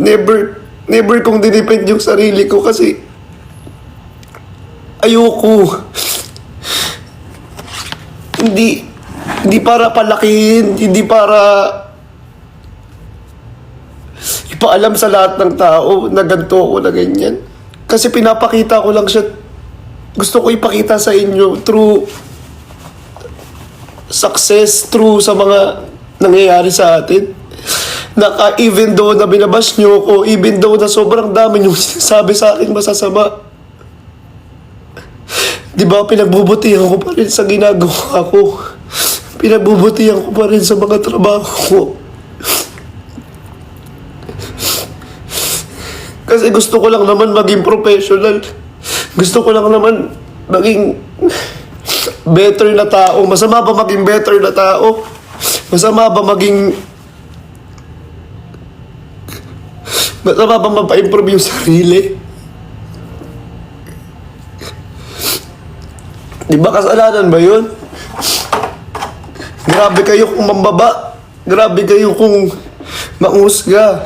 Never kong dinipend yung sarili ko kasi Ayoko. Hindi para palakihin, hindi para ipaalam sa lahat ng tao na ganito ako na ganyan. Kasi pinapakita ko lang siya. Gusto ko ipakita sa inyo through success, through sa mga nangyayari sa atin. Even though na binabash nyo ko, even though na sobrang dami nyo sinasabi sa akin masasama. Di ba, pinagbubutihan ko pa rin sa ginagawa ko. Pinagbubutihan ko pa rin sa mga trabaho ko. Kasi gusto ko lang naman maging professional. Gusto ko lang naman maging better na tao. Masama ba maging better na tao? Masama ba maging... Masama ba mapa-improve yung sarili? Di ba kasalanan ba yun? Grabe kayo kung mambaba. Grabe kayo kung mangusga.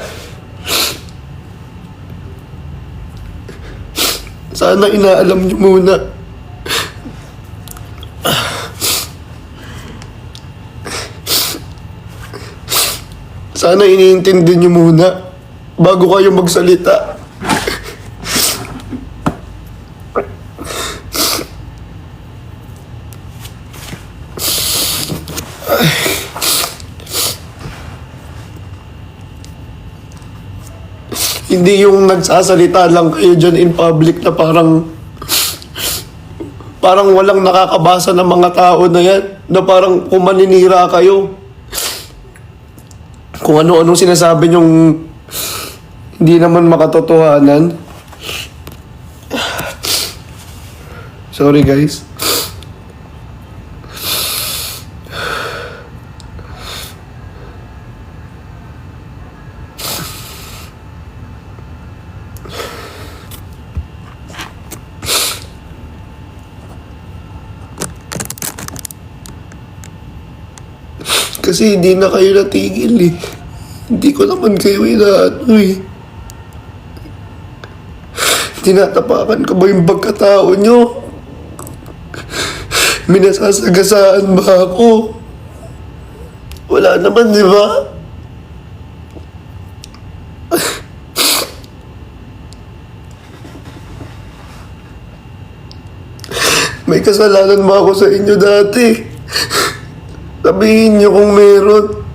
Sana inaalam nyo muna. Sana iniintindi nyo muna bago kayo magsalita. Hindi yung nagsasalita lang kayo dyan in public na parang walang nakakabasa ng mga tao na yan. Na parang kung maninira kayo. Kung ano-anong sinasabi nyong hindi naman makatotohanan. Sorry guys. Kasi hindi na kayo natigil eh. Hindi ko naman kayo inaano eh. Tinatapakan ko ba yung pagkatao nyo? Minasasagasaan ba ako? Wala naman, di ba? May kasalanan ba ako sa inyo dati? Sabihin niyo kung meron.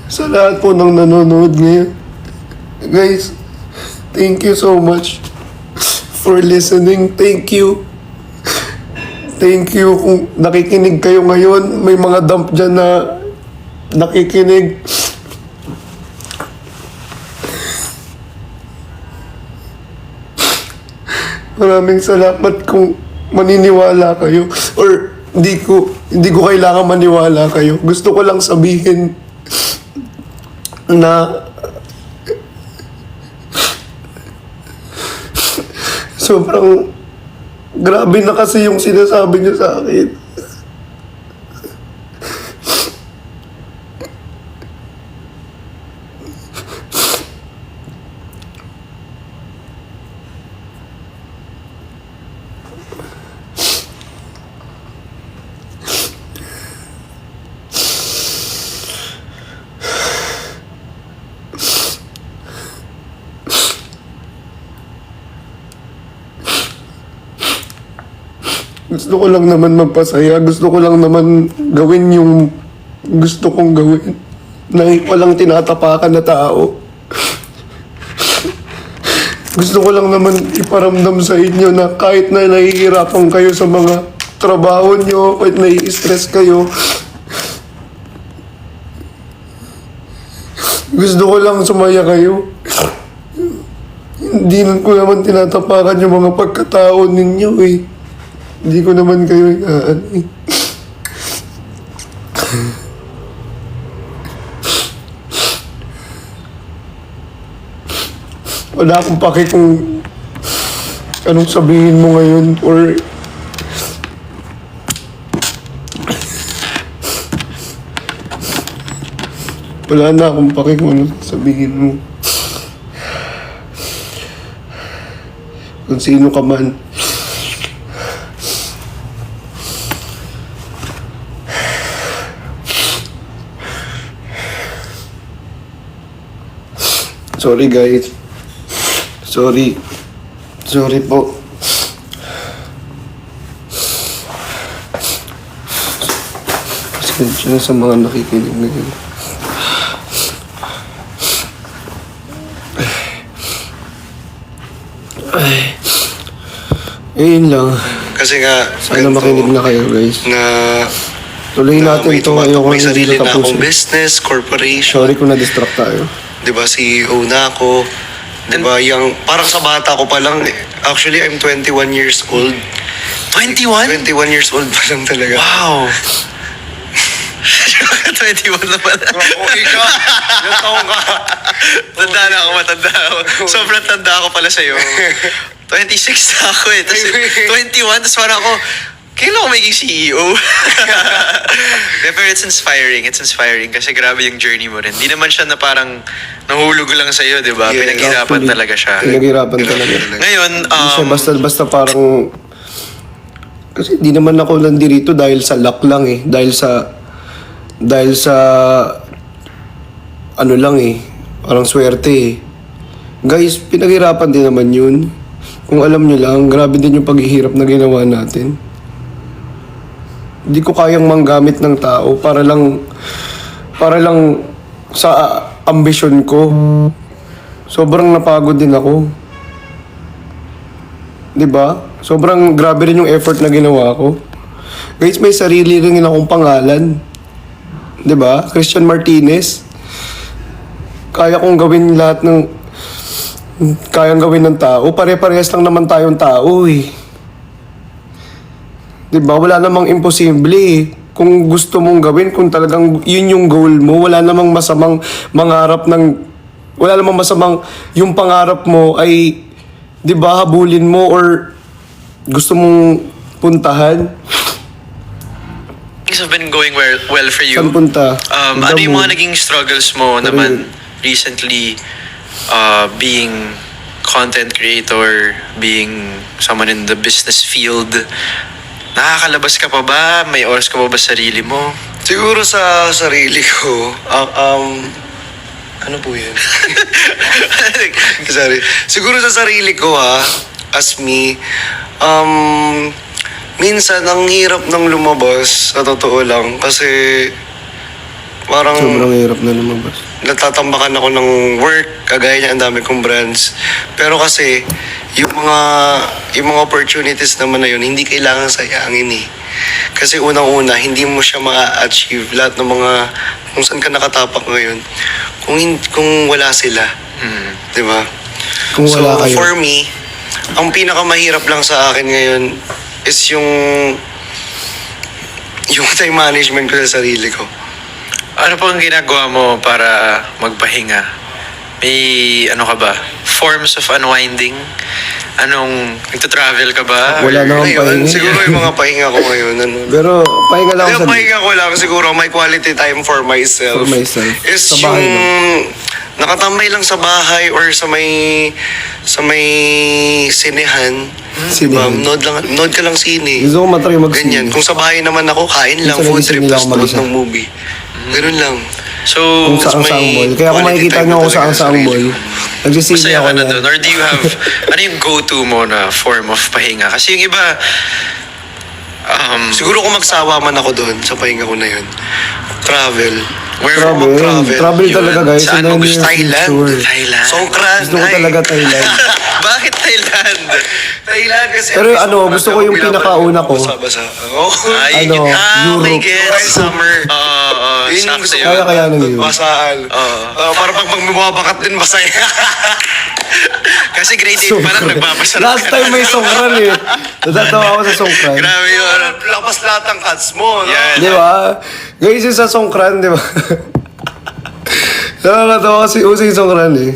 Sa lahat po ng nanonood ngayon. Guys, thank you so much for listening. Thank you. Thank you kung nakikinig kayo ngayon. May mga dump dyan na nakikinig. Maraming salamat kung maniniwala kayo. Or hindi ko kailangan maniwala kayo. Gusto ko lang sabihin na sobrang grabe na kasi yung sinasabi niyo sa akin. Gusto ko lang naman magpasaya. Gusto ko lang naman gawin yung gusto kong gawin. Na walang tinatapakan na tao. Gusto ko lang naman iparamdam sa inyo na kahit na nahihirapan kayo sa mga trabaho nyo, kahit nai-stress kayo, gusto ko lang sumaya kayo. Hindi ko naman tinatapakan yung mga pagkatao ninyo eh. Hindi ko naman kayo inaano eh. Wala akong pake kung anong sabihin mo ngayon or wala na akong pake kung anong sabihin mo. Kung sino ka man. Sorry guys. Sorry. Sorry po. Pasensya na sa mga nakikinig na yun. Ayun lang. Kasi nga, Sana ganito, makinig na kayo guys. na Tuloy na natin may ito ayoko may na sarili dito na akong tapusin. business, corporation. Sorry kung na-distract tayo. Di ba, CEO na ako. Di ba, yung, parang sa bata ko pa lang, actually, I'm 21 years old. 21? 21 years old pa lang talaga. Wow! 21 na pala. Okay ka? Ilang taong ka? Tanda na ako, matanda ako. Sobrang tanda ako pala sa'yo. 26 na ako eh. Tapos 21, tapos parang ako, kailan ako maging CEO? Pero it's inspiring. It's inspiring kasi grabe yung journey mo rin. Di naman siya na parang nahulog lang sa'yo, di ba? Yeah, Pinaghirapan Actually, talaga siya. Pinaghirapan talaga. Ngayon, Hindi siya basta parang... Kasi di naman ako nandirito dahil sa luck lang eh. Dahil sa... Ano lang eh. Parang swerte eh. Guys, pinaghirapan din naman yun. Kung alam nyo lang, grabe din yung paghihirap na ginawa natin. Hindi ko kayang manggamit ng tao para lang sa ambisyon ko. Sobrang napagod din ako. 'Di ba? Sobrang grabe rin yung effort na ginawa ko. Guys, may sarili rin akong pangalan. 'Di ba? Christian Martinez. Kaya kong gawin lahat ng kayang gawin ng tao. Pare-parehas lang naman tayong tao eh. 'Di ba? Wala namang imposible eh. Kung gusto mong gawin, kung talagang yun yung goal mo, wala namang masamang mangarap ng... Wala namang masamang yung pangarap mo ay, 'di ba, habulin mo or gusto mong puntahan. things have been going well for you. Saan punta? Ano yung mga naging struggles mo naman recently being content creator, being someone in the business field? Nakakalabas ka pa ba? May oras ka pa ba sa sarili mo? Siguro sa sarili ko, ano po yan? Sorry. Siguro sa sarili ko as me, minsan ang hirap ng lumabas, sa totoo lang, kasi parang Sobrang hirap na lumabas. natatambakan ako ng work, kagaya niya ang dami kong brands. Pero kasi, yung mga opportunities naman na yun, hindi kailangan sayangin eh. Kasi unang-una, hindi mo siya ma-achieve lahat ng mga, kung saan ka nakatapak ngayon, kung wala sila. Di ba? Kung wala so, kayo. for me, ang pinakamahirap lang sa akin ngayon is yung time management ko sa sarili ko. Ano pang ginagawa mo para magpahinga? May ano ka ba? Forms of unwinding? Nagta-travel ka ba? Wala na akong Ngayon, pahinga. siguro yung mga pahinga ko ngayon, Pero, pahinga lang ako yung sa... pahinga ko lang, siguro may quality time for myself. For myself. Is Sa bahay yung lang. nakatambay lang sa bahay or sa may sinehan. Sinehan. Nod ka lang sine. Gusto ko matry mag-sine. Ganyan. Kung sa bahay naman ako, kain lang, Minsan food nagising trip, nila tapos ako nood mag-isa. ng movie. Ganun lang. So, Kung saan-saang may mall. Kaya kung quality makikita time nyo na ako talaga sa saan-saang sarili mall, ko. nagsisili masaya ako ka na yan. doon? Or do you have, ano yung go-to mo na form of pahinga? Kasi yung iba, Siguro kung magsawa man ako doon sa pahinga ko na yun, travel. where Travel Yun. talaga guys. Saan Yun mo ang gusto? near Thailand. future. Thailand. Songkran. Gusto ko talaga Thailand. Bakit Thailand? Thailand kasi. Pero gusto ko yung pinakauna ko. Basa-basa. Oh. Ay, Ano, okay, Europe. gets. Summer. Oo, Yun yung sakto gusto yun. ko. Kaya nung yun. Basaan. Para pag bumabakat din, masaya. Kasi grade 8 pa lang, nagbabasa Last time may songkran eh. Natatawa ako sa songkran. Grabe yun. Lapas lahat ang cuts mo. No? Yan. Di ba? Guys, yung sa songkran, di ba? Nakakatawa kasi uso yung songkran eh.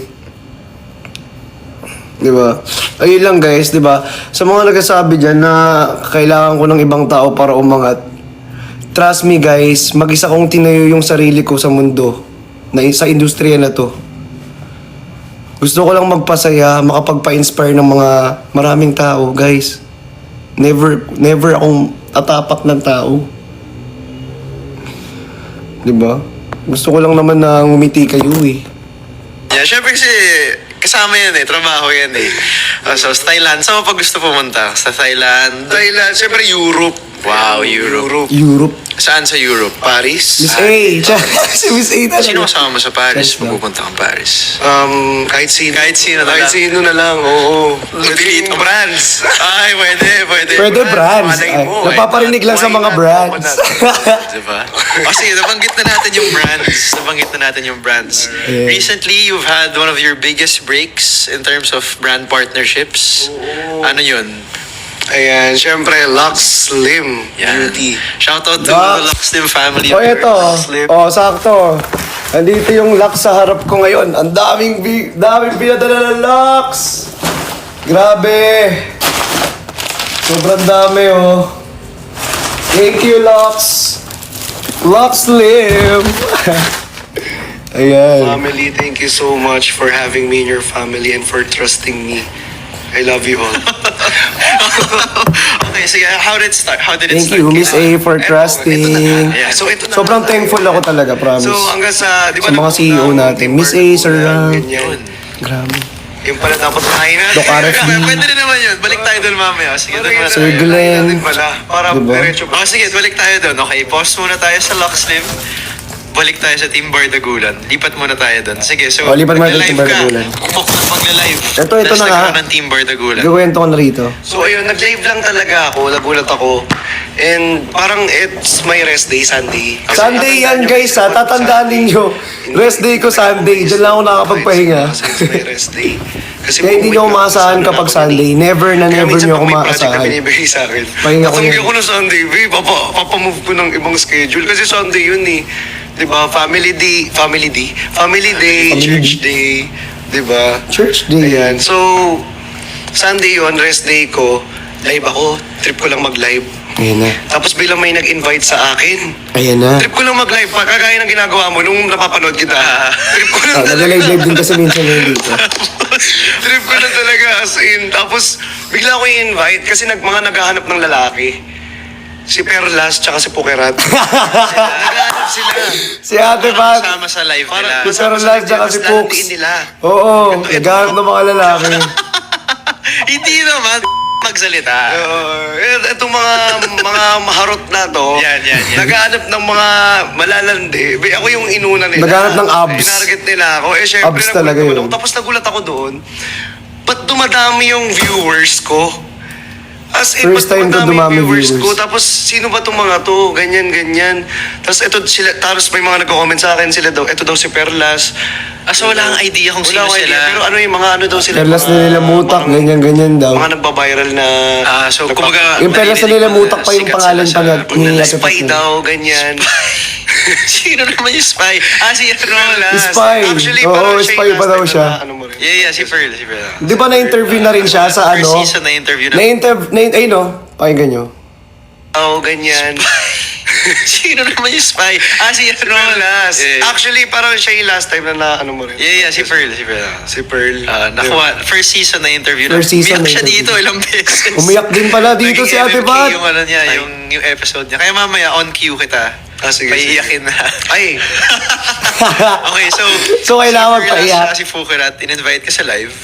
Di ba? Ayun lang guys, di ba? Sa mga nagsasabi dyan na kailangan ko ng ibang tao para umangat. Trust me guys, mag-isa kong tinayo yung sarili ko sa mundo. Sa industriya na to. Gusto ko lang magpasaya, makapagpa-inspire ng mga maraming tao, guys. Never akong tatapak ng tao. Diba? Gusto ko lang naman na ngumiti kayo eh. Yeah, syempre kasi kasama yan eh, trabaho yan eh. So, sa Thailand, saan mo pa gusto pumunta? Sa Thailand? Thailand, siyempre Europe. Wow, Europe. Europe. Saan sa Europe? Paris. Miss A. Si Miss A talaga. Sino kasama mo sa Paris? Yes, no. Pupunta kang Paris. Kahit sino. Kahit sino na Kahit lang. sino na lang, oo. Piliin mo. brands. Ay, pwede. Pwede brands. Malay Ay, mo, napaparinig lang sa why mga not? brands. Diba? O sige, nabanggit na natin yung brands. Yeah. Recently, you've had one of your biggest breaks in terms of brand partnerships. Ano yun? Ayan, siyempre, Lux Slim Yan. Beauty. Shoutout to Lux. the Lux Team family. O ito. Slim. Sakto. Andito yung Lux sa harap ko ngayon. Ang daming pinadala ng Lux. Grabe. Sobrang dami oh. Thank you Lux. Lux Slim. Ayan. Family, thank you so much for having me in your family and for trusting me. I love you all. Okay, sige, how did it start? Thank you Miss A for trusting. Yeah. So, ito na Sobrang nga tayo. thankful ako talaga, promise. So, hanggang sa, di ba, Sa mga nagpunta CEO ang natin. Team Miss A, Bardagulan, Sir Ram. ganyan. Grabe. Yung pala dapat kain natin. Doc RFD. Pwede rin naman yun. Balik tayo doon mamaya. Sige, doon muna Sir tayo. Glenn. Natin pala, para Diba? diretso pa. Oh, sige, balik tayo doon. Okay, pause muna tayo sa Lux Slim. Balik tayo sa Team Bardagulan. Lipat muna tayo doon. Sige, so... Lipat muna tayo nagla-live Team Bardagulan. ka. Kupok na pagla-live. Ito Tapos na nga. nagkaroon ng Team Bardagulan. Gawin ko na rito. So ayun, nag-live lang talaga ako, nagulat ako. And parang it's my rest day, Sunday. Sunday yan guys ha, tatandaan ninyo. Rest day ko Sunday, dyan lang ako nakakapagpahinga. Kasi it's my rest day. Kasi Kaya hindi nyo ako maasahan kapag Sunday. Never na Kaya never minsan nyo ako pag may project na maasahan. binibigay sa akin. Pahinga ko Tatanggi yan. ako ng Sunday, babe. Papamove ko ng ibang schedule. Kasi Sunday yun eh. Diba? Family day, church day. Diba? Church day. Ayan. So, Sunday yun, rest day ko. Live ako. Trip ko lang mag-live. Ayan na. Tapos bilang may nag-invite sa akin, Ayan na. trip ko lang mag-live. Kagaya ng ginagawa mo nung napapanood kita. Trip ko lang talaga. Nag-live din kasi minsan yun dito. Trip ko lang talaga as in. Tapos bigla ko i-invite kasi mga naghahanap ng lalaki. Si Perlas tsaka si Pukerat. Naghahanap sila. Si Ate Pat. Kasama sa live nila. Si Perlas tsaka si Pux. Lalandiin nila. Oo, naghahanap ng mga lalaki. Hindi naman. Magsalita. Itong mga maharot na to, Yan. naghahanap ng mga malalandi. Ako yung inuna nila. Naghahanap ng abs. Tinarget nila ako. Syempre, Abs talaga nagulat yun. ako. Tapos nagulat ako doon. Ba't dumadami yung viewers ko? As in, First time ko dumami viewers. ko. Tapos, sino ba itong mga to? Ganyan. Tapos, tapos may mga nagko-comment sa akin sila daw. Ito daw si Perlas. So wala kang idea kung Wala sino akong idea. sila. Pero ano yung mga ano daw sila? Perlas na nila mutak, ganyan daw. Mga nagba-viral na... So, kumbaga... Yung Perlas na nila mutak pa yung sikat pangalan sila pa niya. sa- Ni Ate Pat Spy yun. daw, ganyan. Sino naman yung spy? Si Roland. Spy. Actually, Oo, parang spy yung pa last daw time siya. na ano mo rin. Yeah, si Pearl. Di ba na-interview na rin siya sa ano? First season na interview na. Ay no, pakinggan nyo. Oo, ganyan. Sino naman yung spy? Si Rolas. Yeah. Actually, parang siya yung last time na ano mo rin. Yeah, si Pearl. Si Pearl. Nakuha, first season na interview na. First season Umiyak siya na interview. dito ilang beses. Umiyak din pala dito si Ate Naging Pat. MMK yung ano niya, yung episode niya. Kaya mamaya on cue kita. Sige. Paiiyakin na. Ay, Okay, so... So, kailangan si Pearl paiyak. at Si Fukerat, in-invite ka sa live.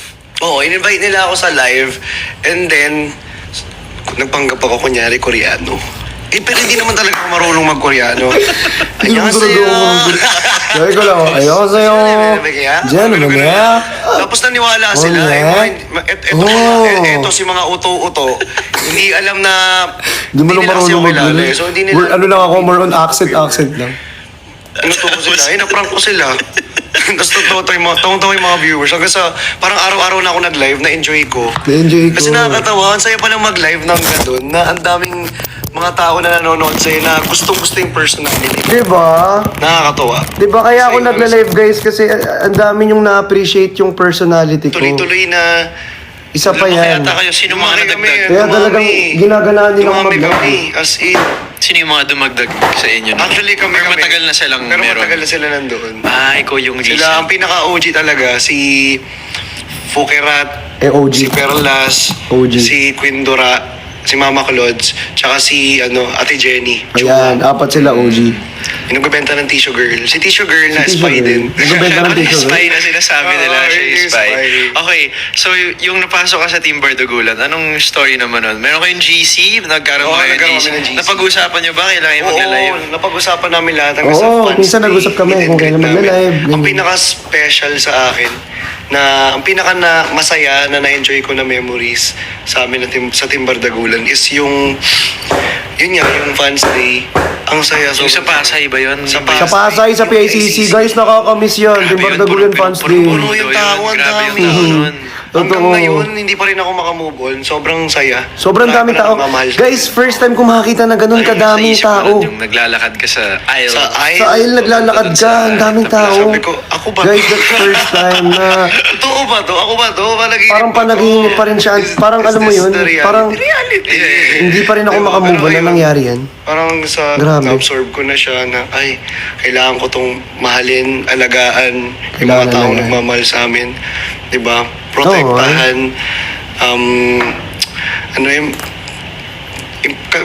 oo, in-invite nila ako sa live. And then, nagpanggap ako kunyari Koreano. pero hindi naman talaga ako marunong mag-Koreano. Annyeonghaseyo. Sabi ko lang, annyeonghaseyo. Diyan, ano na? Tapos naniwala sila. Eto si mga uto-uto. Hindi alam na... Hindi mo lang nila kasi marunong ako kilala, mag-English. So hindi nila... Ano lang ako, more on accent lang. Inuto ko sila. Naprank ko sila. Tapos totoo yung mga viewers. Hanggang sa parang araw-araw na ako nag-live, na-enjoy ko. Na-enjoy ko. Kasi nakakatawa, ang saya palang mag-live ng gano'n na ang daming mga tao na nanonood sa'yo na gustong-gusto yung personality. Diba? Nakakatawa. Diba kaya ako Kasi, nagla-live guys kasi ang dami yung na-appreciate yung personality ko. Tuloy-tuloy na... Isa pa yan. Kaya kayo, sino mga Dumami kami. nadagdag? Kaya talagang ginaganaan nilang Dumami mag-live. kami. As in. Sino yung mga dumagdag sa inyo? Actually kami Or matagal na silang Pero meron? matagal na sila nandoon. Ikaw yung Sila, recent. ang pinaka-OG talaga, si Fukerat, OG. si Perlas, OG. si Quindora, si Mama Clods, tsaka si Ate Jenny. Ayan, apat sila OG. Yung nagbebenta ng tissue girl. Si tissue girl na Si spy Tissue Girl. din. Nagbebenta ng tissue girl. Spy na sinasabi nila, Oo, siya yun yung yung spy. spy. Okay, so yung napasok ka sa Team Bardagulan, anong story naman nun? Meron kayong GC? Nagkaroon Oo, ba kayo nagkaroon GC? kami ng GC. Napag-usapan nyo ba? Kailangan yung magla-live? Oo, napag-usapan namin lahat ng Oo, sa fans minsan day, nag-usap kami meet and kung kailan greet namin. magla-live, Ang ganyan. pinaka-special sa akin na ang pinaka na masaya na na-enjoy ko na memories sa amin sa Team Bardagulan is yung yung fans day. Ang saya. Yung sa Pasay ba yun? Sa Sa Pasay, sa PICC, guys, nakakamiss yun. Team Bardagulan fans day. Puno yung tao, ang Grabe yung dami. tao nun. Hanggang Totoo. ngayon, hindi pa rin ako makamove on. Sobrang saya. Sobrang daming tao. Nagmamahal sa Guys, first time ko makakita na ganun kadaming Naisip ko tao. nun Yung naglalakad ka sa aisle. Sa aisle. Sa aisle naglalakad ka, ang daming tao. Sabi ko, ako ba? Guys, that's first time na Totoo ba to? Ako ba to? Panaginip parang ba to? panaginip pa rin siya. Parang Is alam mo this yun, the reality? parang Reality. hindi pa rin ako Diba? makamove Pero on na ayun, nangyari yan. Parang Grabe. na-absorb ko na siya na, ay, kailangan ko tong mahalin, alagaan, yung Kailangan mga taong alagaan. nagmamahal sa amin. Diba? Protektahan.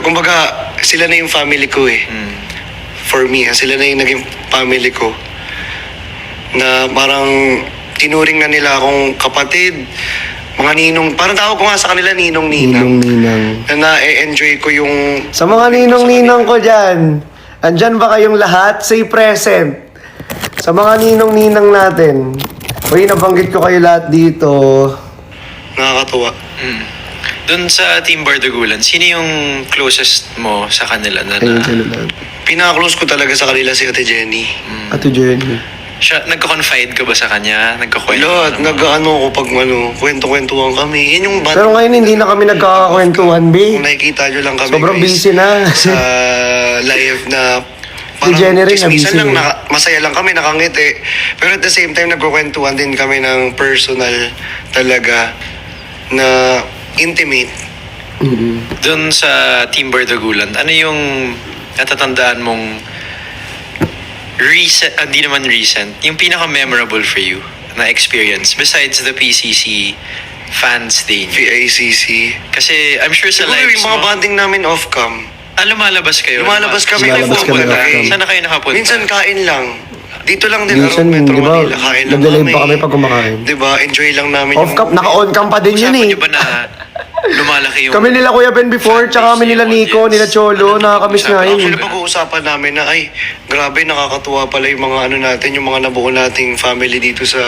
Kumbaga, sila na yung family ko eh. For me, sila na yung naging family ko. Na parang tinuring na nila akong kapatid, mga ninong, parang tawag ko nga sa kanila ninong-ninang. Ninong-ninang. Na na-enjoy ko yung... Sa mga ninong-ninang ko dyan, andyan ba kayong lahat? Say present. Sa mga ninong-ninang natin. Uy, nabanggit ko kayo lahat dito. Nakakatuwa. Doon sa Team Bardagulan, sino yung closest mo sa kanila na, Ayun sila lahat. Pinaka-close ko talaga sa kanila si Ate Jenny. Ate Jenny. siya, nagko-confide ka ba sa kanya? Nagkakwento Lahat, ka naman? nag-ano ko pag kwento-kwentuhan kami. Yan yung band. Pero ngayon hindi na kami nagkakakwentuhan, B. Kung nakikita nyo lang kami, Sobrang guys, busy na. sa live na Si Jenny rin na chismisan busy lang, eh. masaya lang kami, nakangiti. Pero at the same time, nagkukwentuhan din kami ng personal talaga na intimate. Doon sa Team Bardagulan, ano yung natatandaan mong recent, hindi naman recent, yung pinaka-memorable for you na experience besides the PCC fans day niyo? VICC. Kasi I'm sure sa Siguro lives yung mga mo, banding namin off-cam. lumalabas kayo. Lumalabas kami. Lumalabas kami nagpupunta. off-cam. Saan na kayo nakapunta? Minsan kain lang. Dito lang din, Minsan, Metro di ba, Manila. Kain lang nagla-live pa kami pag kumakain. Di ba? Enjoy lang namin Off-cam, naka-on-cam pa din yun Usapan eh. niyo ba na lumalaki yung... Kami nila Kuya Ben before, tsaka kami nila Nico, nila Cholo, nakakamiss nga yun. Actually, pag-uusapan namin na, ay, grabe, nakakatuwa pala yung mga ano natin, yung mga nabuo nating family dito sa,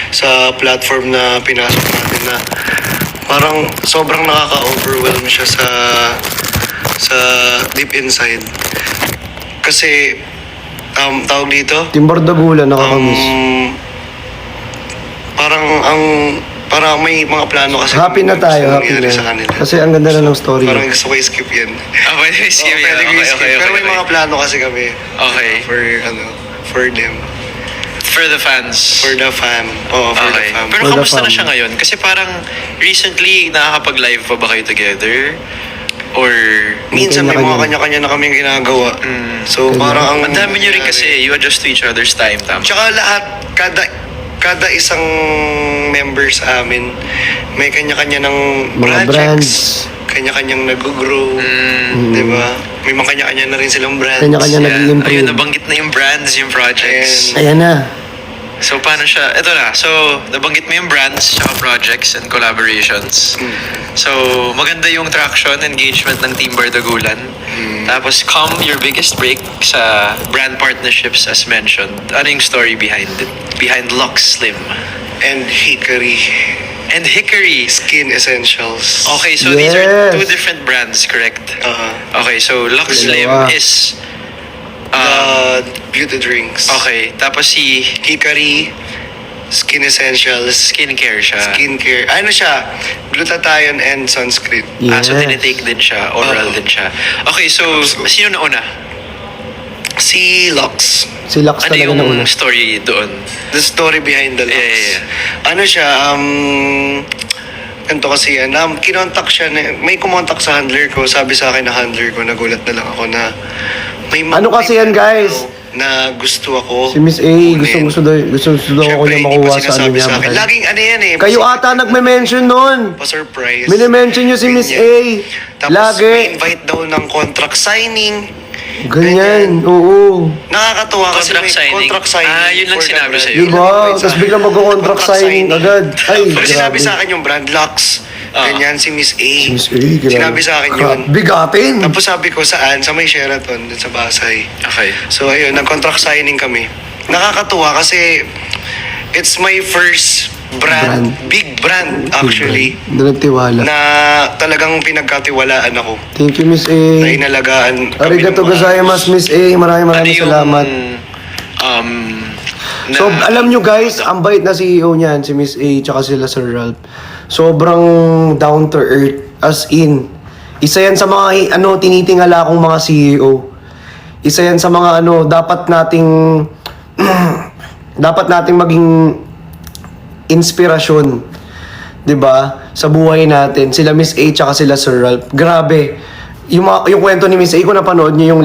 sa platform na pinasok natin na parang sobrang nakaka-overwhelm siya sa deep inside. Kasi, tawag dito, Team Bardagulan, nakakamiss. parang may mga plano kasi Happy na tayo, gusto happy mangyari na. sa kanila. Kasi ang ganda na ng story. Parang gusto ko i-skip yan. Pwede i-skip yan. Pwede ko Okay, i-skip. okay, Pero may okay. mga plano kasi kami. Okay. For them. For the fans. For the fam. Oo, for the Okay. fam. Pero For the kamusta na fam. siya ngayon? Kasi parang recently nakakapag-live pa ba kayo together? Or... Minsan may mga Kanya-kanya. kanya-kanya na kaming ginagawa. So parang Ang dami nyo rin kasi, you adjust to each other's time, tama? Tsaka lahat, kada isang member sa amin, may kanya-kanya ng Mga projects. Kanya-kanyang nag-grow. Di ba? May mga kanya-kanya na rin silang brands. Kanya-kanya Ayun, nag-i-improve. nabanggit na yung brands, yung projects. Ayan na. So, paano siya? Ito na. So, nabanggit mo yung brands, tsaka projects and collaborations. So, maganda yung traction, engagement ng Team Bardagulan. Tapos, come your biggest break sa brand partnerships as mentioned. Ano yung story behind it? Behind Lux Slim And Hickory and Hickory. Skin Essentials. Okay, so these are Yes. two different brands, correct? Uh-huh. Okay, so Lux Slim Dalawa. is... Beauty drinks. okay, tapos si Hickory Skin Essentials. skincare siya. Skincare. Ano siya? Glutathione and sunscreen. So Yes. tinitake din siya, oral Oo. din siya. Okay, so sino nauna? Si Lux. Si Lux Ano talaga yung na una. story doon? The story behind the Lux. Yeah. Ano siya, ganito kasi yan, kinontak siya, may kumontak sa handler ko, sabi sa akin na handler ko, nagulat na lang ako na may Ano kasi yan, guys? na gusto ako. Si Miss A, kunin. gusto daw ako Syempre, niya hindi pa makuha sa ano sinasabi niya. sa akin. Laging ano yan eh. Kayo ata nagme-mention nun. Pa-surprise. Minimension nyo si Miss A. Tapos Lagi. may invite daw ng contract signing. Ganyan, oo. Nakakatuwa kasi Contract may signing. contract signing. Ah, yun lang for the sinabi brand. sa'yo. Yun lang Diba? invite sa Tapos akin. biglang magko-contract signing agad. Ay, Pag sinabi grabe. sa akin yung brand, Lux. Ganyan, si Miss A. Miss A, grabe. Sinabi sa akin yun. Bigatin. Tapos sabi ko, saan? Sa may Sheraton, dun sa Pasay. Okay. So ayun, nag-contract signing kami. Nakakatuwa kasi it's my first brand. Big brand actually, Na nagtiwala. na talagang pinagkatiwalaan ako. Thank you, Miss A. Na inalagaan kami Arigato ng mga- gozaimasu, Miss A. Maraming Ano yung... salamat. Um, na, So, alam nyo guys, ang bait na CEO niyan, si Miss A, tsaka sila Sir Ralph. Sobrang down to earth. As in, isa yan sa mga, tinitingala akong mga CEO. Isa yan sa mga, dapat nating, dapat nating maging inspirasyon. 'Di ba? Sa buhay natin. Sila Miss A, tsaka sila Sir Ralph. Grabe. Yung kwento ni Miss A, kung napanood niyo yung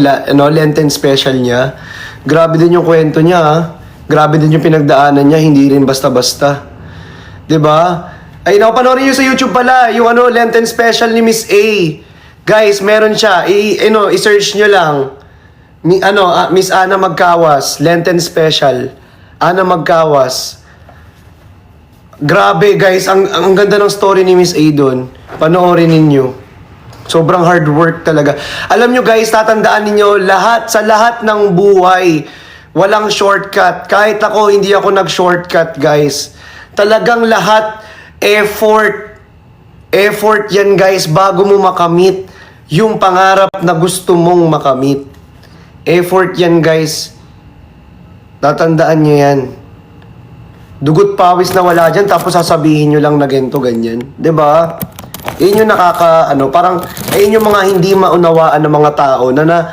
Lenten special niya, grabe din yung kwento niya, ha? Grabe din yung pinagdaanan niya, hindi rin basta-basta. 'Di ba? Ay, napanoorin niyo sa YouTube pala, yung Lenten special ni Miss A. Guys, meron siya. I-search niyo lang. Miss Ana Magkawas, Lenten special. Ana Magkawas. Grabe guys, ang ganda ng story ni Miss A doon. Panoorin ninyo. Sobrang hard work talaga. Alam nyo guys, tatandaan ninyo, sa lahat ng buhay, walang shortcut. Kahit ako, hindi ako nag-shortcut guys. Talagang lahat, effort. Effort yan guys, bago mo makamit yung pangarap na gusto mong makamit. Effort yan guys. Tatandaan nyo yan. Dugot pawis na wala dyan, tapos sasabihin nyo lang na ganito, ganyan. 'Di ba? Yun yung parang, ayun yung mga hindi maunawaan ng mga tao na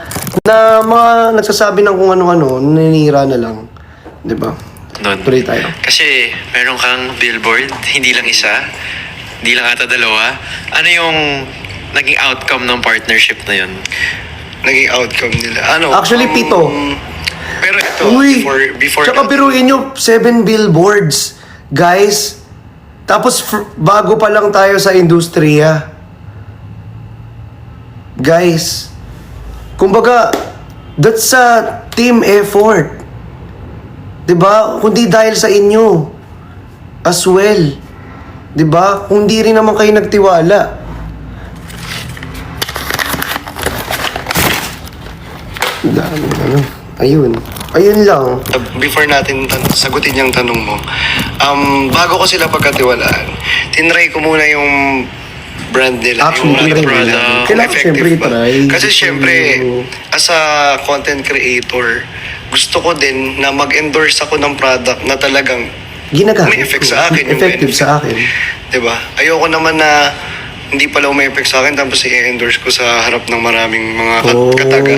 mga nagsasabi ng kung ano-ano, naninira na lang. 'Di ba? Nun. Tuloy tayo. Kasi meron kang billboard, hindi lang isa, hindi lang ata dalawa. Ano yung naging outcome ng partnership na yun? Naging outcome nila. Actually, 7. Pero ito, Uy! before Tsaka that, biruin nyo, 7 billboards. Guys, tapos bago pa lang tayo sa industriya. Guys, kumbaga, that's a team effort. 'Di ba? Kundi dahil sa inyo as well. 'Di ba? Kung di rin naman kayo nagtiwala. Ayun lang. before natin sagutin yung tanong mo, bago ko sila pagkatiwalaan, tinry ko muna yung brand nila. Actually, yung tinry product, nila. kung Kailangan effective syempre ba. itry. Kasi Gusto syempre, nyo- as a content creator, gusto ko din na mag-endorse ako ng product na talagang Ginagamit may effect ko. sa akin. yung Effective benefit. sa akin. Diba? Ayoko naman na hindi pala may-effect sa akin tapos i-endorse ko sa harap ng maraming mga kataga.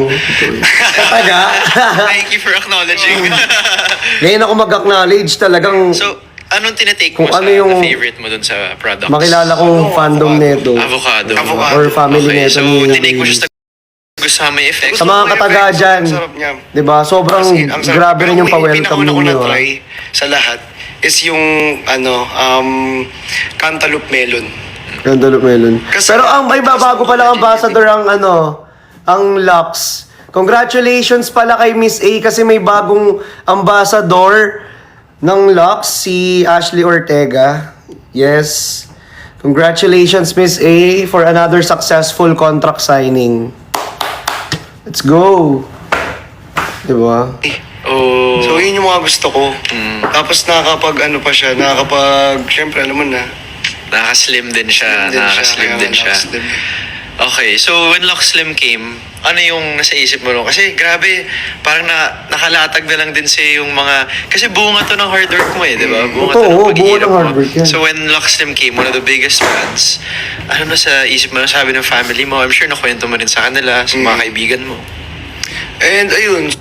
Kataga? Thank you for acknowledging. Ngayon ako mag-acknowledge talagang So, anong tinitake Kung mo ano sa yung- favorite mo dun sa products? makilala kong fandom neto. Avocado. Avocado. Or family Okay, neto. so ni- tinake mo siya sa kasama effect. Sa mga Gusto ko kataga may effect, dyan. ang sarap niya. 'Di ba? Sobrang As in, ang sarap. grabe Pero rin yung may pa-welcome pinakauna ko ninyo. ah. na-try sa lahat is yung cantaloupe melon. Cantaloupe melon. Kasi- Pero ang may babago pala ang ambassador ang Lux. Congratulations pala kay Miss A kasi may bagong ambassador. ng Lux, si Ashley Ortega. Yes. Congratulations, Miss A, for another successful contract signing. Let's go. Diba? Oh. So, yun yung mga gusto ko. Tapos syempre, alam mo na. Nakaka-slim din siya. Nakaka-slim din siya. Okay, so when Lock Slim came, ano yung nasa isip mo nun? Kasi grabe, parang nakalatag na lang din sa yung mga... Kasi bunga to ng hard work mo di ba? Bunga to ng Totoo, paghihirap bunga ng hard mo. work yan. So when Lock Slim came, one of the biggest fans, ano na sa isip mo, sabi ng family mo, I'm sure nakwento mo rin sa kanila, sa mga kaibigan mo. And ayun,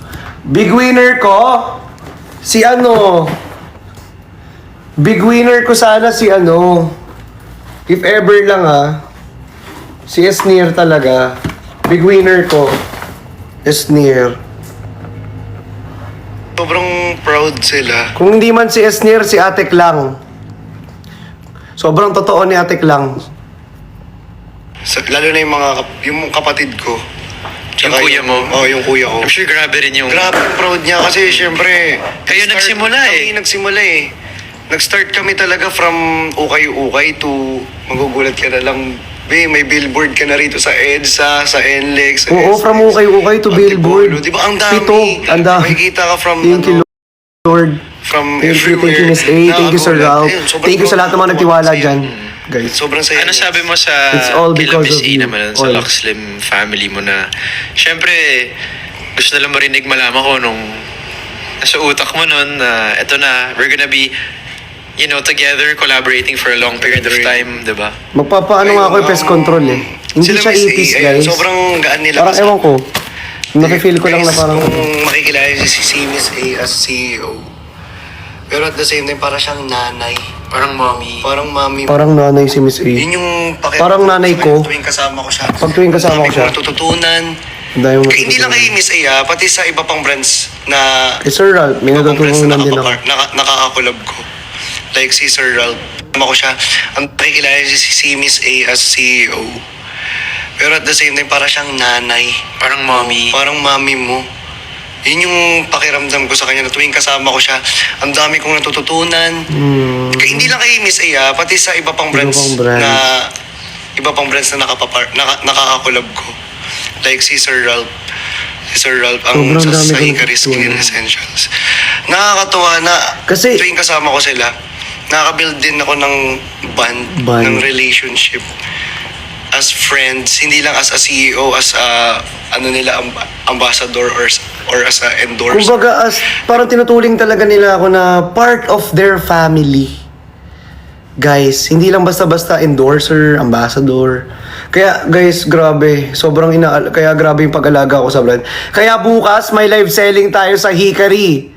Big winner ko, si ano, big winner ko sana si ano, if ever lang si Esnir talaga. Big winner ko, Esnir. sobrang proud sila. Kung hindi man si Esnir, si Atek lang. Sobrang totoo ni Atek lang. Lalo na yung kapatid ko. Yung kuya mo? Yung kuya ko. I'm sure grabe rin yung... Grabe yung proud niya kasi syempre... Kayo nagsimula Kami nagsimula Nag-start kami talaga from ukay-ukay to magugulat ka na lang. May billboard ka na rito sa EDSA, sa NLEX. Oo, from ukay-ukay to billboard. Di ba? Ang dami. Pito, ang dami. Makikita ka from... Thank you, Lord. From Thank you, everywhere. Miss A. Thank you, Sir Ralph. Ayun, sobrang Thank you sa lahat ng mga proud nagtiwala ako. dyan, guys. Sobrang saya Ano niya. sabi mo sa It's all kila because Miss of A you. naman, sa All. Lock Slim family mo na, syempre, gusto nila marinig malaman ko nung nasa utak mo nun na eto na, we're gonna be, together, collaborating for a long period of time, di ba? Magpapaano nga ako yung pest control Hindi Sila siya Miss A, 80s, ayun, guys. sobrang gaan nila. Parang kasi- ewan ko. Nakifeel ko lang na Guys, parang... kung makikilala si Miss A as CEO. Pero at the same time, para siyang nanay. Parang mommy. Parang mami. Parang nanay si Miss A. Yun yung Parang nanay ko. Tuwing kasama ko siya. Pag tuwing kasama ko siya. Dami natututunan. Dahil mo Hindi lang kay Miss A, pati sa iba pang brands na... Sir Ralph, may iba pang brands na natutunan din ako. nakakakulab ko. Like si Sir Ralph. Kasama ko siya. Ang nakikilala si Miss A as CEO. Pero at the same time, para siyang nanay. Parang mommy. Parang mami mo. Yun yung pakiramdam ko sa kanya na tuwing kasama ko siya, ang dami kong natututunan. Hindi lang kay Miss A, pati sa iba pang brands, pang brands. na nakakakulab ko. Like si Sir Ralph. Si Sir Ralph ang Sobrang dami sa kong Hickory Skin natutunan. Essentials. Nakakatuwa na Kasi- tuwing kasama ko sila, nakaka-build din ako ng bond. Ng relationship. As friends, hindi lang as a CEO, as a ambassador or as a endorser. Kumbaga, parang tinutuling talaga nila ako na part of their family. Guys, hindi lang basta-basta endorser, ambassador. Kaya guys, grabe. Kaya grabe yung pag-alaga ko sa brand. Kaya bukas, may live selling tayo sa Hickory.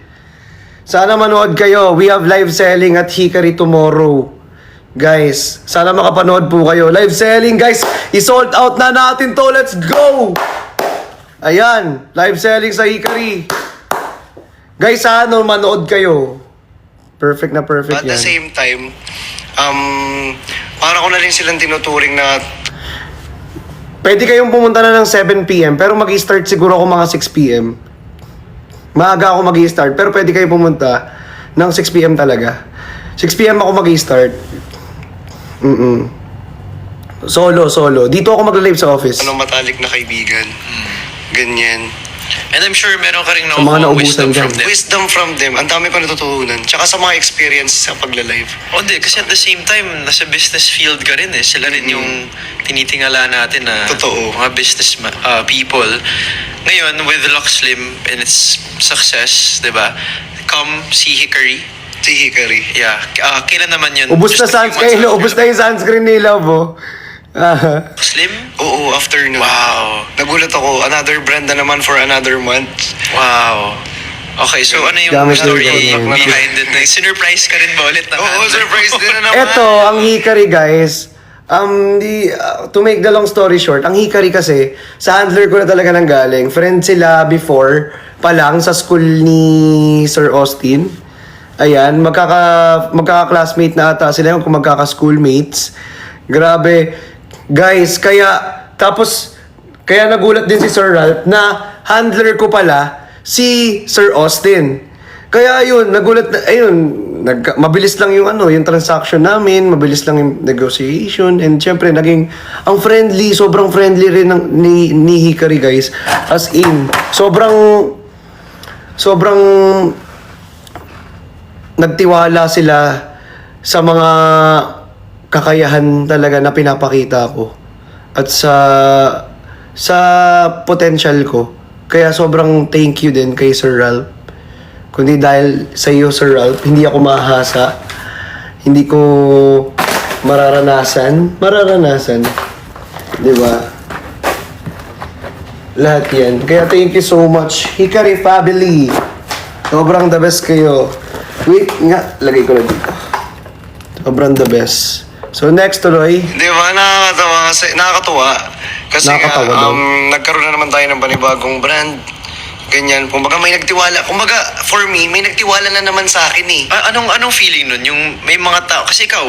Sana manood kayo. We have live selling at Hickory tomorrow. Guys, sana makapanood po kayo. Live selling, guys. I-sold out na natin to. Let's go! Ayan, live selling sa Hickory. Guys, sana manood kayo. Perfect na perfect But at the yan. same time, para ko na rin silang tinuturing na Pwede kayong pumunta na ng 7 p.m. pero mag-start siguro ako mga 6 p.m. Maaga ako mag-start pero pwede kayo pumunta ng 6 p.m. talaga. 6 p.m. ako mag-start. Solo. Dito ako mag-live sa office. matalik na kaibigan. Ganyan. And I'm sure meron ka rin Sa mga nakukuha naubusan wisdom from dyan. them. Wisdom from them. Ang dami ko natutunan. Tsaka sa mga experience sa pagla-live. O hindi, kasi at the same time, nasa business field ka rin Sila rin yung tinitingala natin na Totoo. mga business people. Ngayon, with Lock Slim and its success, di ba? Come see Hickory. Si Hickory. Yeah. Kailan naman yun? Ubus na Just a few sunscreen. months Ubus after. na yung sunscreen ni Love, oh. Slim? Oo, after nun. Wow. Nagulat ako. Another brand na naman for another month. Wow. Okay, so ano yung Gamit story din ko. behind it? Sinurprise ka rin ba ulit na? Oo, surprise din na naman. Eto, ang Hickory, guys. To make the long story short, ang Hickory kasi, sa handler ko na talaga nang galing. Friend sila before pa lang sa school ni Sir Austin. Ayan, magkaka-classmate na ata sila kung magkaka-schoolmates. Grabe. Guys, kaya nagulat din si Sir Ralph na handler ko pala si Sir Austin. Kaya yun, nagulat na, ayun, mabilis lang yung yung transaction namin, mabilis lang yung negotiation, and syempre, naging, ang friendly, sobrang friendly rin ni Hikari, guys. As in, sobrang nagtiwala sila sa mga kakayahan talaga na pinapakita ko. At sa potential ko. Kaya sobrang thank you din kay Sir Ralph. Kundi dahil sa iyo, Sir Ralph, hindi ako mahasa. Hindi ko mararanasan. Di ba? Lahat yan. Kaya thank you so much, Hikari family. Sobrang the best kayo. Wait nga, lagay ko na dito. Sobrang the best. So next tuloy. Di ba? Nakakatuwa. Kasi Nakakatawa daw. nagkaroon na naman tayo ng panibagong brand. Ganyan. Kumbaga may nagtiwala. Kumbaga, for me, may nagtiwala na naman sa akin eh. Anong feeling nun? Yung may mga tao, kasi ikaw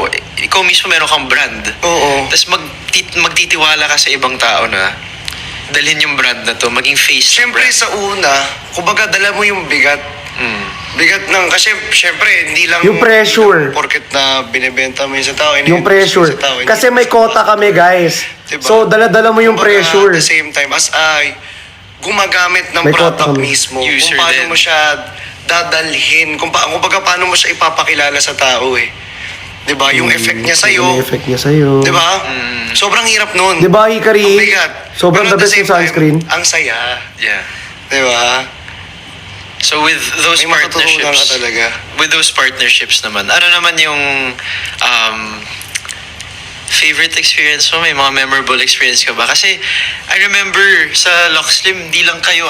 mismo meron kang brand. Oo. Tapos magtitiwala ka sa ibang tao na dalhin yung brand na to, maging face ng Siyempre brand. sa una, kumbaga dala mo yung bigat. Bigat ng, kasi siyempre, hindi lang Yung pressure. hindi lang porket na binibenta mo yun sa tao. Yung pressure. Sa tao, hindi Kasi may quota kami, guys. Diba? So, dala-dala mo yung Kumbaga, pressure. At the same time, as I gumagamit ng May quota product kami. mismo, User kung paano din. mo siya dadalhin, kumbaga paano mo siya ipapakilala sa tao eh. 'Di ba? Yung effect niya sa'yo. Yung effect niya sa'yo. 'Di ba? Sobrang hirap nun. 'Di ba, Hikari? Ang bigat. Sobrang Pero the at best same yung sunscreen. time, ang saya. Yeah. 'Di ba? So with those May matututunan ka partnerships, talaga. with those partnerships naman, ano naman yung favorite experience mo? May mga memorable experience ka ba? Kasi I remember sa Lockslim, di lang kayo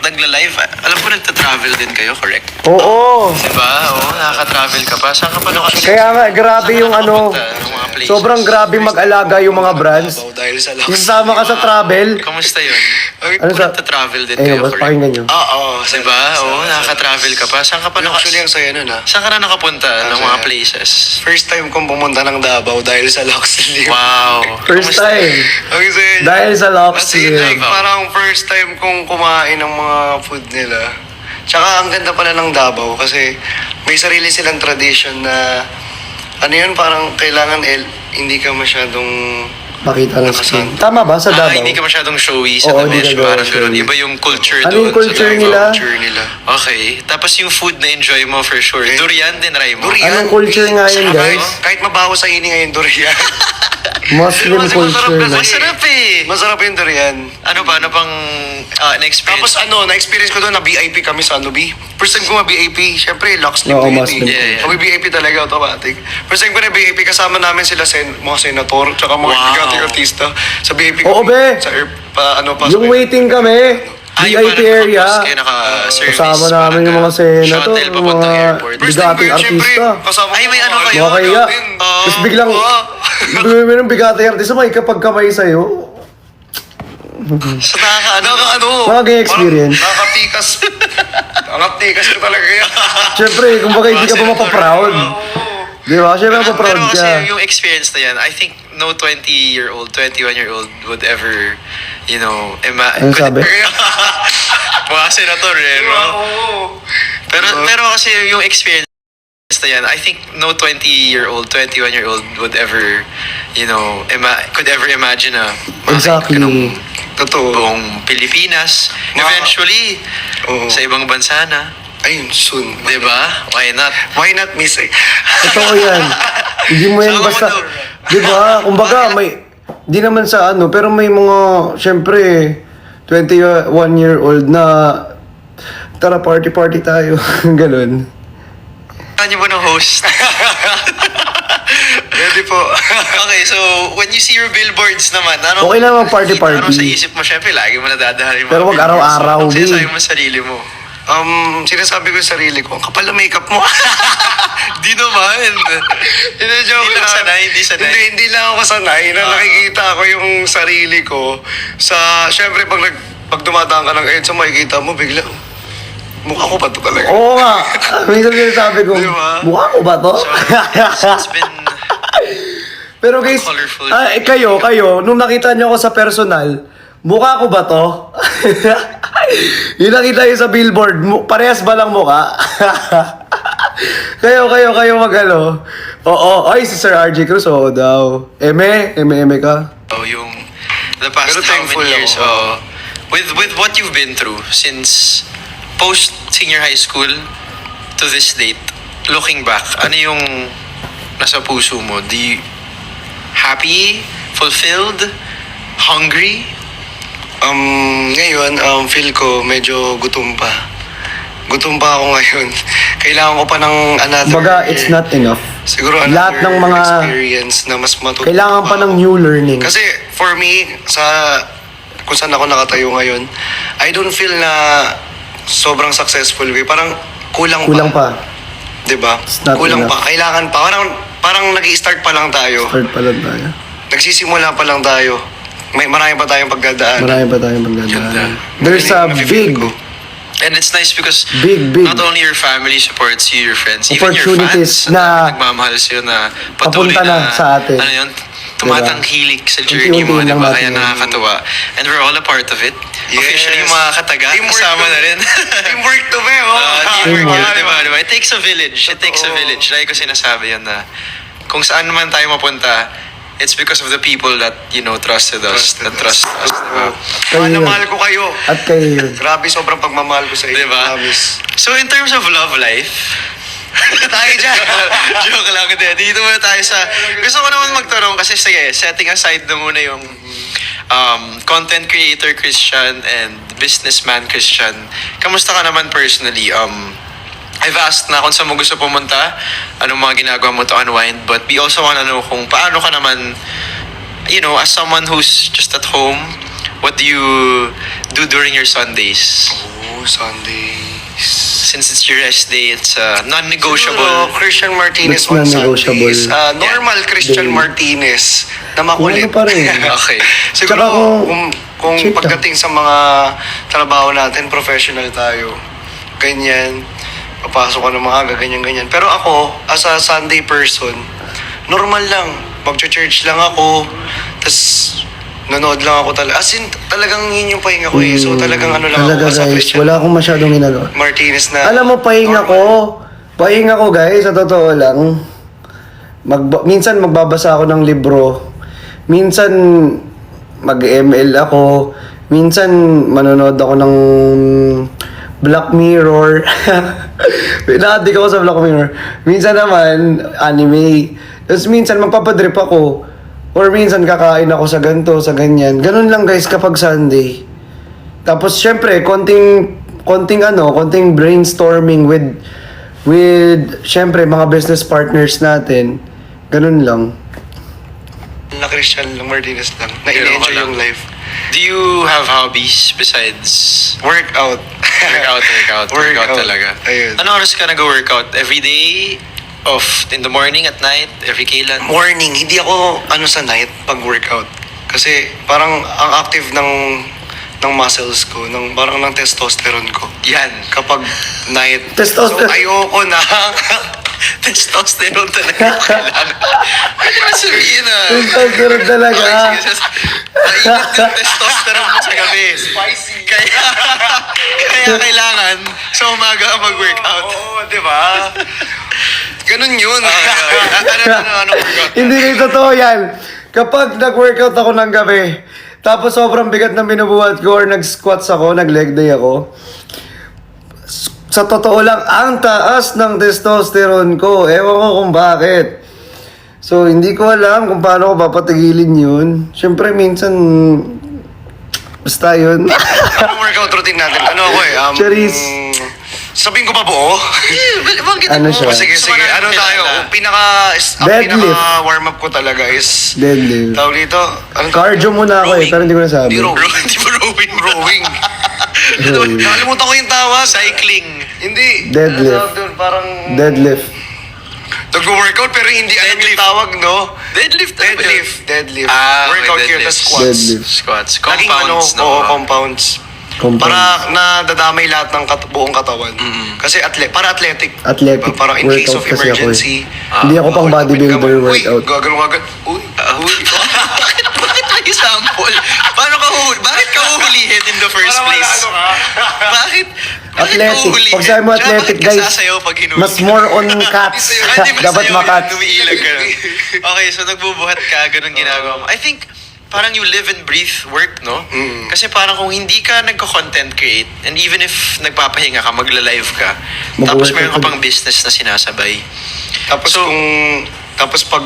nagla-live. Alam ko nagta-travel din kayo, correct? Oo. Diba? Oo, nakaka-travel ka pa. Saan ka pa nakaka- Kaya nga, grabe Saan ka yung nakapunta ng mga places? sobrang grabe mag-alaga yung mga brands. Babaw dahil sa Yung locks. sama ka sa travel. Kamusta yun? Ano sa... Nagta-travel din Ayun, kayo, mas correct? pakinggan nyo. Oo. Diba? Oo, nakaka-travel ka pa. Saan ka pa Actually, ang saya nun ah. Saan ka na nakapunta ng mga saya. places? First time kong pumunta ng Davao dahil sa locks. Wow. First Kamusta time. Okay, so, Dahil sa As lobster. in, like, parang first time kong kumain ng mga food nila. Tsaka ang ganda pala ng Davao kasi may sarili silang tradition na ano yun, parang kailangan hindi ka masyadong Pakita ng Nakasan. skin. Tama ba sa Davao? Hindi ka masyadong showy sa Oo, hindi Damesh. ka Parang showy. ganun. Iba yung culture Ano doon. yung culture sa Davao. nila? culture nila. Okay. Tapos yung food na enjoy mo for sure. Okay. Durian din, Raimo. Durian. Anong culture nga yun, Sarap, guys? Kahit mabaho sa ini ngayon, durian. Muslim Kasi culture masarap na. kasi. Masarap eh. Masarap yung durian. Ano ba? Ano pang na-experience? Tapos na-experience ko doon na VIP kami sa Nubi. First time ko ma-VIP, syempre, Lux Lim Oo, yun Muslim. Yeah, yeah. Kami VIP talaga, automatic. First time ko na VIP, kasama namin sila mga senator, tsaka mga Wow. bigating artista. Sa VIP Oo, kami, be. sa Yung waiting kami. yung VIP parang area. naka-post kayo, naka-service. Kasama namin parang yung mga senator, shuttle papuntang mga airport. First time ko bigating yun, syempre, artista. kasama Ay, may ano kayo? Mga kaya. natin. Tapos biglang, Oo. biglang ng bigating artista, may kapag kamay sa'yo. Sa nakaka-ano. Mga gay experience. Parang nakatikas. Nakatikas ko talaga yan. Siyempre, kumbaga hindi ka pa mapaproud. Di ba? Siyempre Pero mapaproud kasi ka. yung experience na yan, I think no 20-year-old, 21-year-old would ever, you know, Ano sabi? mga senator eh, no? Pero kasi yung experience na yan, I think no 20-year-old, 21-year-old would ever, you know, could ever imagine na Exactly. ganung Totoo. buong Pilipinas. Eventually, Oo. sa ibang bansa na. Ayun, soon. Di ba? Why not? Why not miss eh? Totoo yan. Hindi mo yan Saka mo basta... daw. Di ba? Kumbaga, may... Di naman sa ano, pero may mga... Siyempre, 21-year-old na... Tara, party-party tayo. Ganun. Ano mo ng host? Ready po. Okay, so when you see your billboards naman, ano? Okay lang ang party-party. Ano sa isip mo? Syempre, lagi mo nadadaan yung mga Pero wag billboards. araw-araw, Ano Bi. sinasabi mo sa sarili mo? Sinasabi ko sa sarili ko, ang kapal na makeup mo. Di naman. Hindi, joke Hindi lang lang. sanay, hindi sanay. Hindi lang ako sanay na nakikita ko yung sarili ko sa, syempre pag dumadaan ka ng EDSA, makikita mo bigla, mukha ko ba ito talaga? Oo nga. Minsan sinasabi ko, Di ba? mukha ko ba to? So, it's been... Pero guys, Colorful. kayo, nung nakita niyo ako sa personal, mukha ko ba to? Yun nakita yun sa billboard. Parehas ba lang mukha? kayo mag-ano. Oo, ay si Sir RJ Cruz, oo daw. Eme ka? So, yung the past Pero how thankful many years, ako. with what you've been through since post senior high school to this date, looking back, ano yung nasa puso mo? Happy, fulfilled, hungry? Ngayon, feel ko medyo gutom pa. Gutom pa ako ngayon. Kailangan ko pa ng another... Baga, it's not enough. Siguro Lahat another ng mga... experience na mas matutuwa. Kailangan pa ng new learning. Kasi for me, kung saan ako nakatayo ngayon, I don't feel na sobrang successful. Parang kulang pa. Diba? It's not Kulang enough. pa. Kailangan pa. Parang nag-i-start pa lang tayo. Start pa lang tayo. Nagsisimula pa lang tayo. Marami pa tayong pagdadaan. Marami pa tayong Ganda. pagdadaan. There's a Nafe-feel big ko. And it's nice because Big. not only your family supports you, your friends, even your Opportunities fans na nagmamahal sa'yo na patuloy papunta na sa atin. Ano yun, tumatangkilik sa journey mo, Unti-unti di lang ba? natin Kaya yan. nakakatuwa. And we're all a part of it. Yes. Officially, yung mga kataga, Teamwork kasama to- na rin. Teamwork to be, oh. Teamwork Teamwork. yun, di ba? It takes a village. It takes a Totoo. village. Lagi ko sinasabi yan na kung saan man tayo mapunta, it's because of the people that, trusted us. That trust us, di ba? Mahal na Kayo yun. mahal ko kayo. At kayo yun. Grabe, sobrang pagmamahal ko sa inyo. Diba? Promise. So in terms of love life, Tayo dyan. joke lang din. Dito muna tayo sa... Gusto ko naman magtanong kasi sige, setting aside na muna yung content creator Christian and businessman Christian. Kamusta ka naman personally? I've asked na kung saan mo gusto pumunta, anong mga ginagawa mo to unwind, but we also want to know kung paano ka naman, as someone who's just at home, what do you do during your Sundays? Oh, Sundays. Since it's your rest day, it's non-negotiable. Siguro, Christian Martinez That's on non-negotiable. Sundays. Normal Christian Day. Martinez na makulit. Ano pa rin. Okay. Siguro, Tsaka kung Check lang. pagdating sa mga trabaho natin, professional tayo. Ganyan. Papasok ka ng maaga, ganyan-ganyan. Pero ako, as a Sunday person, normal lang. Mag-church lang ako. Tapos, nanood lang ako talaga. As in, talagang yun yung pahinga ko eh. So, talagang ano lang Talaga ako as a guys, Christian wala akong masyadong ginagawa. Martinez na... Alam mo, pahinga ko guys, sa totoo lang. Minsan magbabasa ako ng libro. Minsan mag-ML ako. Minsan manonood ako ng Black Mirror. Pinakadik ako sa Black Mirror. Minsan naman, anime. Tapos minsan magpapadrip ako. Or minsan kakain ako sa ganito, sa ganyan. Ganun lang guys kapag Sunday. Tapos syempre, konting brainstorming with syempre mga business partners natin. Ganun lang. na Christian lang, Martinez lang. Na Pero in-enjoy okay lang. yung life. Do you have hobbies besides Workout. workout talaga? Ayun. Ano oras ka nag-workout? Every day? In the morning, at night? Every kailan? Morning, hindi ako sa night pag-workout. Kasi parang ang active ng muscles ko, parang ng testosterone ko. Yan. Kapag night. Testosterone. So ayoko na. Testosterone talaga yung kailangan. Ano naman sabihin na? Testosterone talaga. Okay, sige. Mainit yung testosterone mo sa gabi. Spicy. Kaya kailangan sa umaga ka mag-workout. Oo, di ba? Ganun yun. Ano workout? Hindi rin totoo yan. Kapag nag-workout ako ng gabi, tapos sobrang bigat na binubuhat ko or nag-squats ako, nag-leg day ako, sa totoo lang, ang taas ng testosterone ko. Ewan ko kung bakit. So, hindi ko alam kung paano ko papatigilin yun. Siyempre, minsan, basta yun. Anong workout routine natin? Ano ako eh? Charis. Sabihin ko pa buo? Banggit Ano mo. siya? Sige. Ano tayo? Ang Deadlift. pinaka-warm up ko talaga is... Deadlift. Tawag dito? Ano to? Cardio muna ako eh, pero hindi ko nasabi. Hindi rowing. Hindi mo rowing. Rowing. Rowing. Nakalimutan ko yung tawag. Cycling. Hindi. Deadlift. Ano tawag doon? Parang... Deadlift. Nag-workout pero hindi alam yung tawag, no? Deadlift. Deadlift. Okay, Workout here, deadlift. the squats. Deadlift. Squats. Laging Compounds, no? compounds. Compound. Para nadadamay lahat ng buong katawan. Kasi para athletic. Athletic. Diba? Parang in case of Workout kasi ako eh. emergency. Hindi ako pang bodybuilder workout. Uy, gagano. Uy, Bakit may sample? Paano ka bakit ka uhulihin in the first place? Bakit? Athletic. uhulihin? Pag sabi mo Tsaka athletic, bakit ka guys, sasayaw pag hinuli mas ka? more on cats. Hindi ba Dapat sa'yo, makats. Umiilag ka lang. Okay, so nagbubuhat ka, ganun ginagawa mo. I think, parang you live and breathe work, no? Kasi parang kung hindi ka nagko-content create, and even if nagpapahinga ka, magla-live ka, tapos Mag-workout meron ka ka pang business na sinasabay. Tapos pag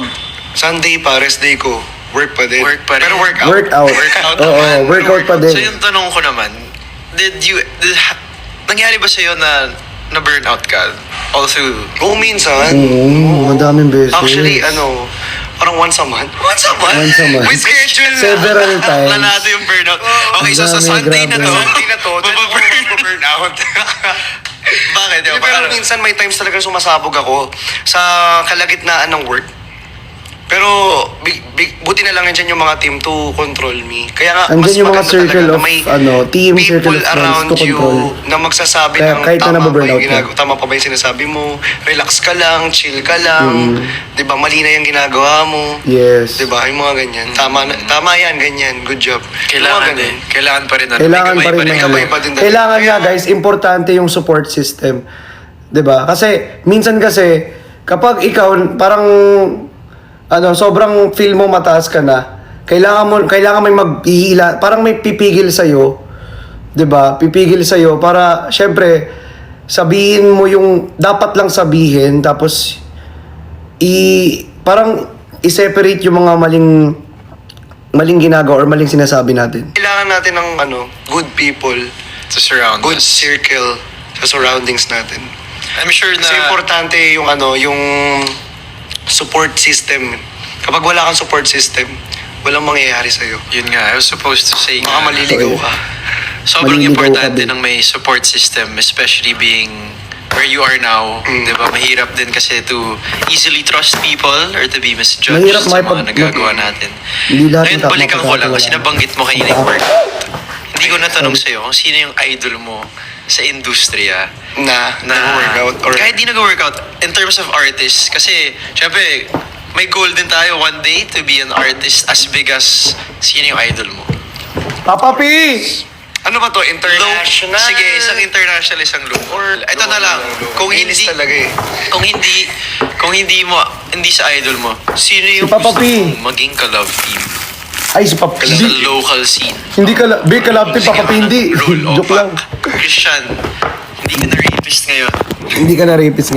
Sunday pa, rest day ko, work pa din. Work pa rin. Pero workout. Workout. Workout Oo, naman. workout pa din. So yung tanong ko naman, nangyari ba sa'yo na na-burnout ka all through? Oo, minsan. Oo, madaming beses. Actually, parang once a month. Once a month? Once a month. May schedule na. Several times. Planado yung burnout. Okay, so sa Dami, Sunday na grabe. to. Sunday na to, Mababurnout. Bakit? Pero minsan may times talaga sumasabog ako sa kalagitnaan ng work. Pero buti na lang nandiyan yung mga team to control me. Kaya nga, mas Andyan yung mga maganda circle talaga of, na may team, people circle of friends around to you control. na magsasabi Kaya ng kahit na tama ba nababurnout yung ka. tama pa ba yung sinasabi mo, relax ka lang, chill ka lang, di ba, mali na yung ginagawa mo. Yes. Di ba, yung mga ganyan. Tama yan, ganyan, good job. Kailangan Yung mga ganun. Kailangan pa rin. Kailangan pa rin. May gabay pa din. Kailangan nga Kaya- guys, importante yung support system. 'Di ba? Kasi minsan kasi kapag ikaw parang sobrang feel mo mataas ka na, kailangan may maghihila, parang may pipigil sa 'di ba? Pipigil sa para syempre sabihin mo yung dapat lang sabihin, tapos parang i-separate yung mga maling ginagawa or maling sinasabi natin. Kailangan natin ng good people, To surround good us. circle sa surroundings natin. I'm sure na... Kasi importante yung yung support system. Kapag wala kang support system, walang mangyayari sa'yo. Yun nga, I was supposed to say Baka nga, maliligaw ka. sobrang Maliligaw ka importante din. ng may support system, especially being where you are now. Di ba? Mahirap din kasi to easily trust people or to be misjudged Mahirap sa mga makipag- nagagawa natin. Hindi lahat Ngayon, ng balikan ko lang kasi mapapagawa. nabanggit mo kanina yung work. Hindi ko natanong sa'yo kung sino yung idol mo sa industriya Na nag-workout or kahit di nag-workout in terms of artists kasi syempre may goal din tayo one day to be an artist as big as sino yung idol mo. Papa P! ano ba to? International? Sige, isang international, isang local. Or ito na lang, kung hindi Inis talaga eh. kung hindi sa idol mo, sino yung Papa gusto P. mong maging ka-love team Ay, si Papa sa local scene? Hindi ka big kalab team, Papa P, hindi. Roll Joke lang. Christian, hindi ka na rapist ngayon. Hindi ka na rapist ngayon.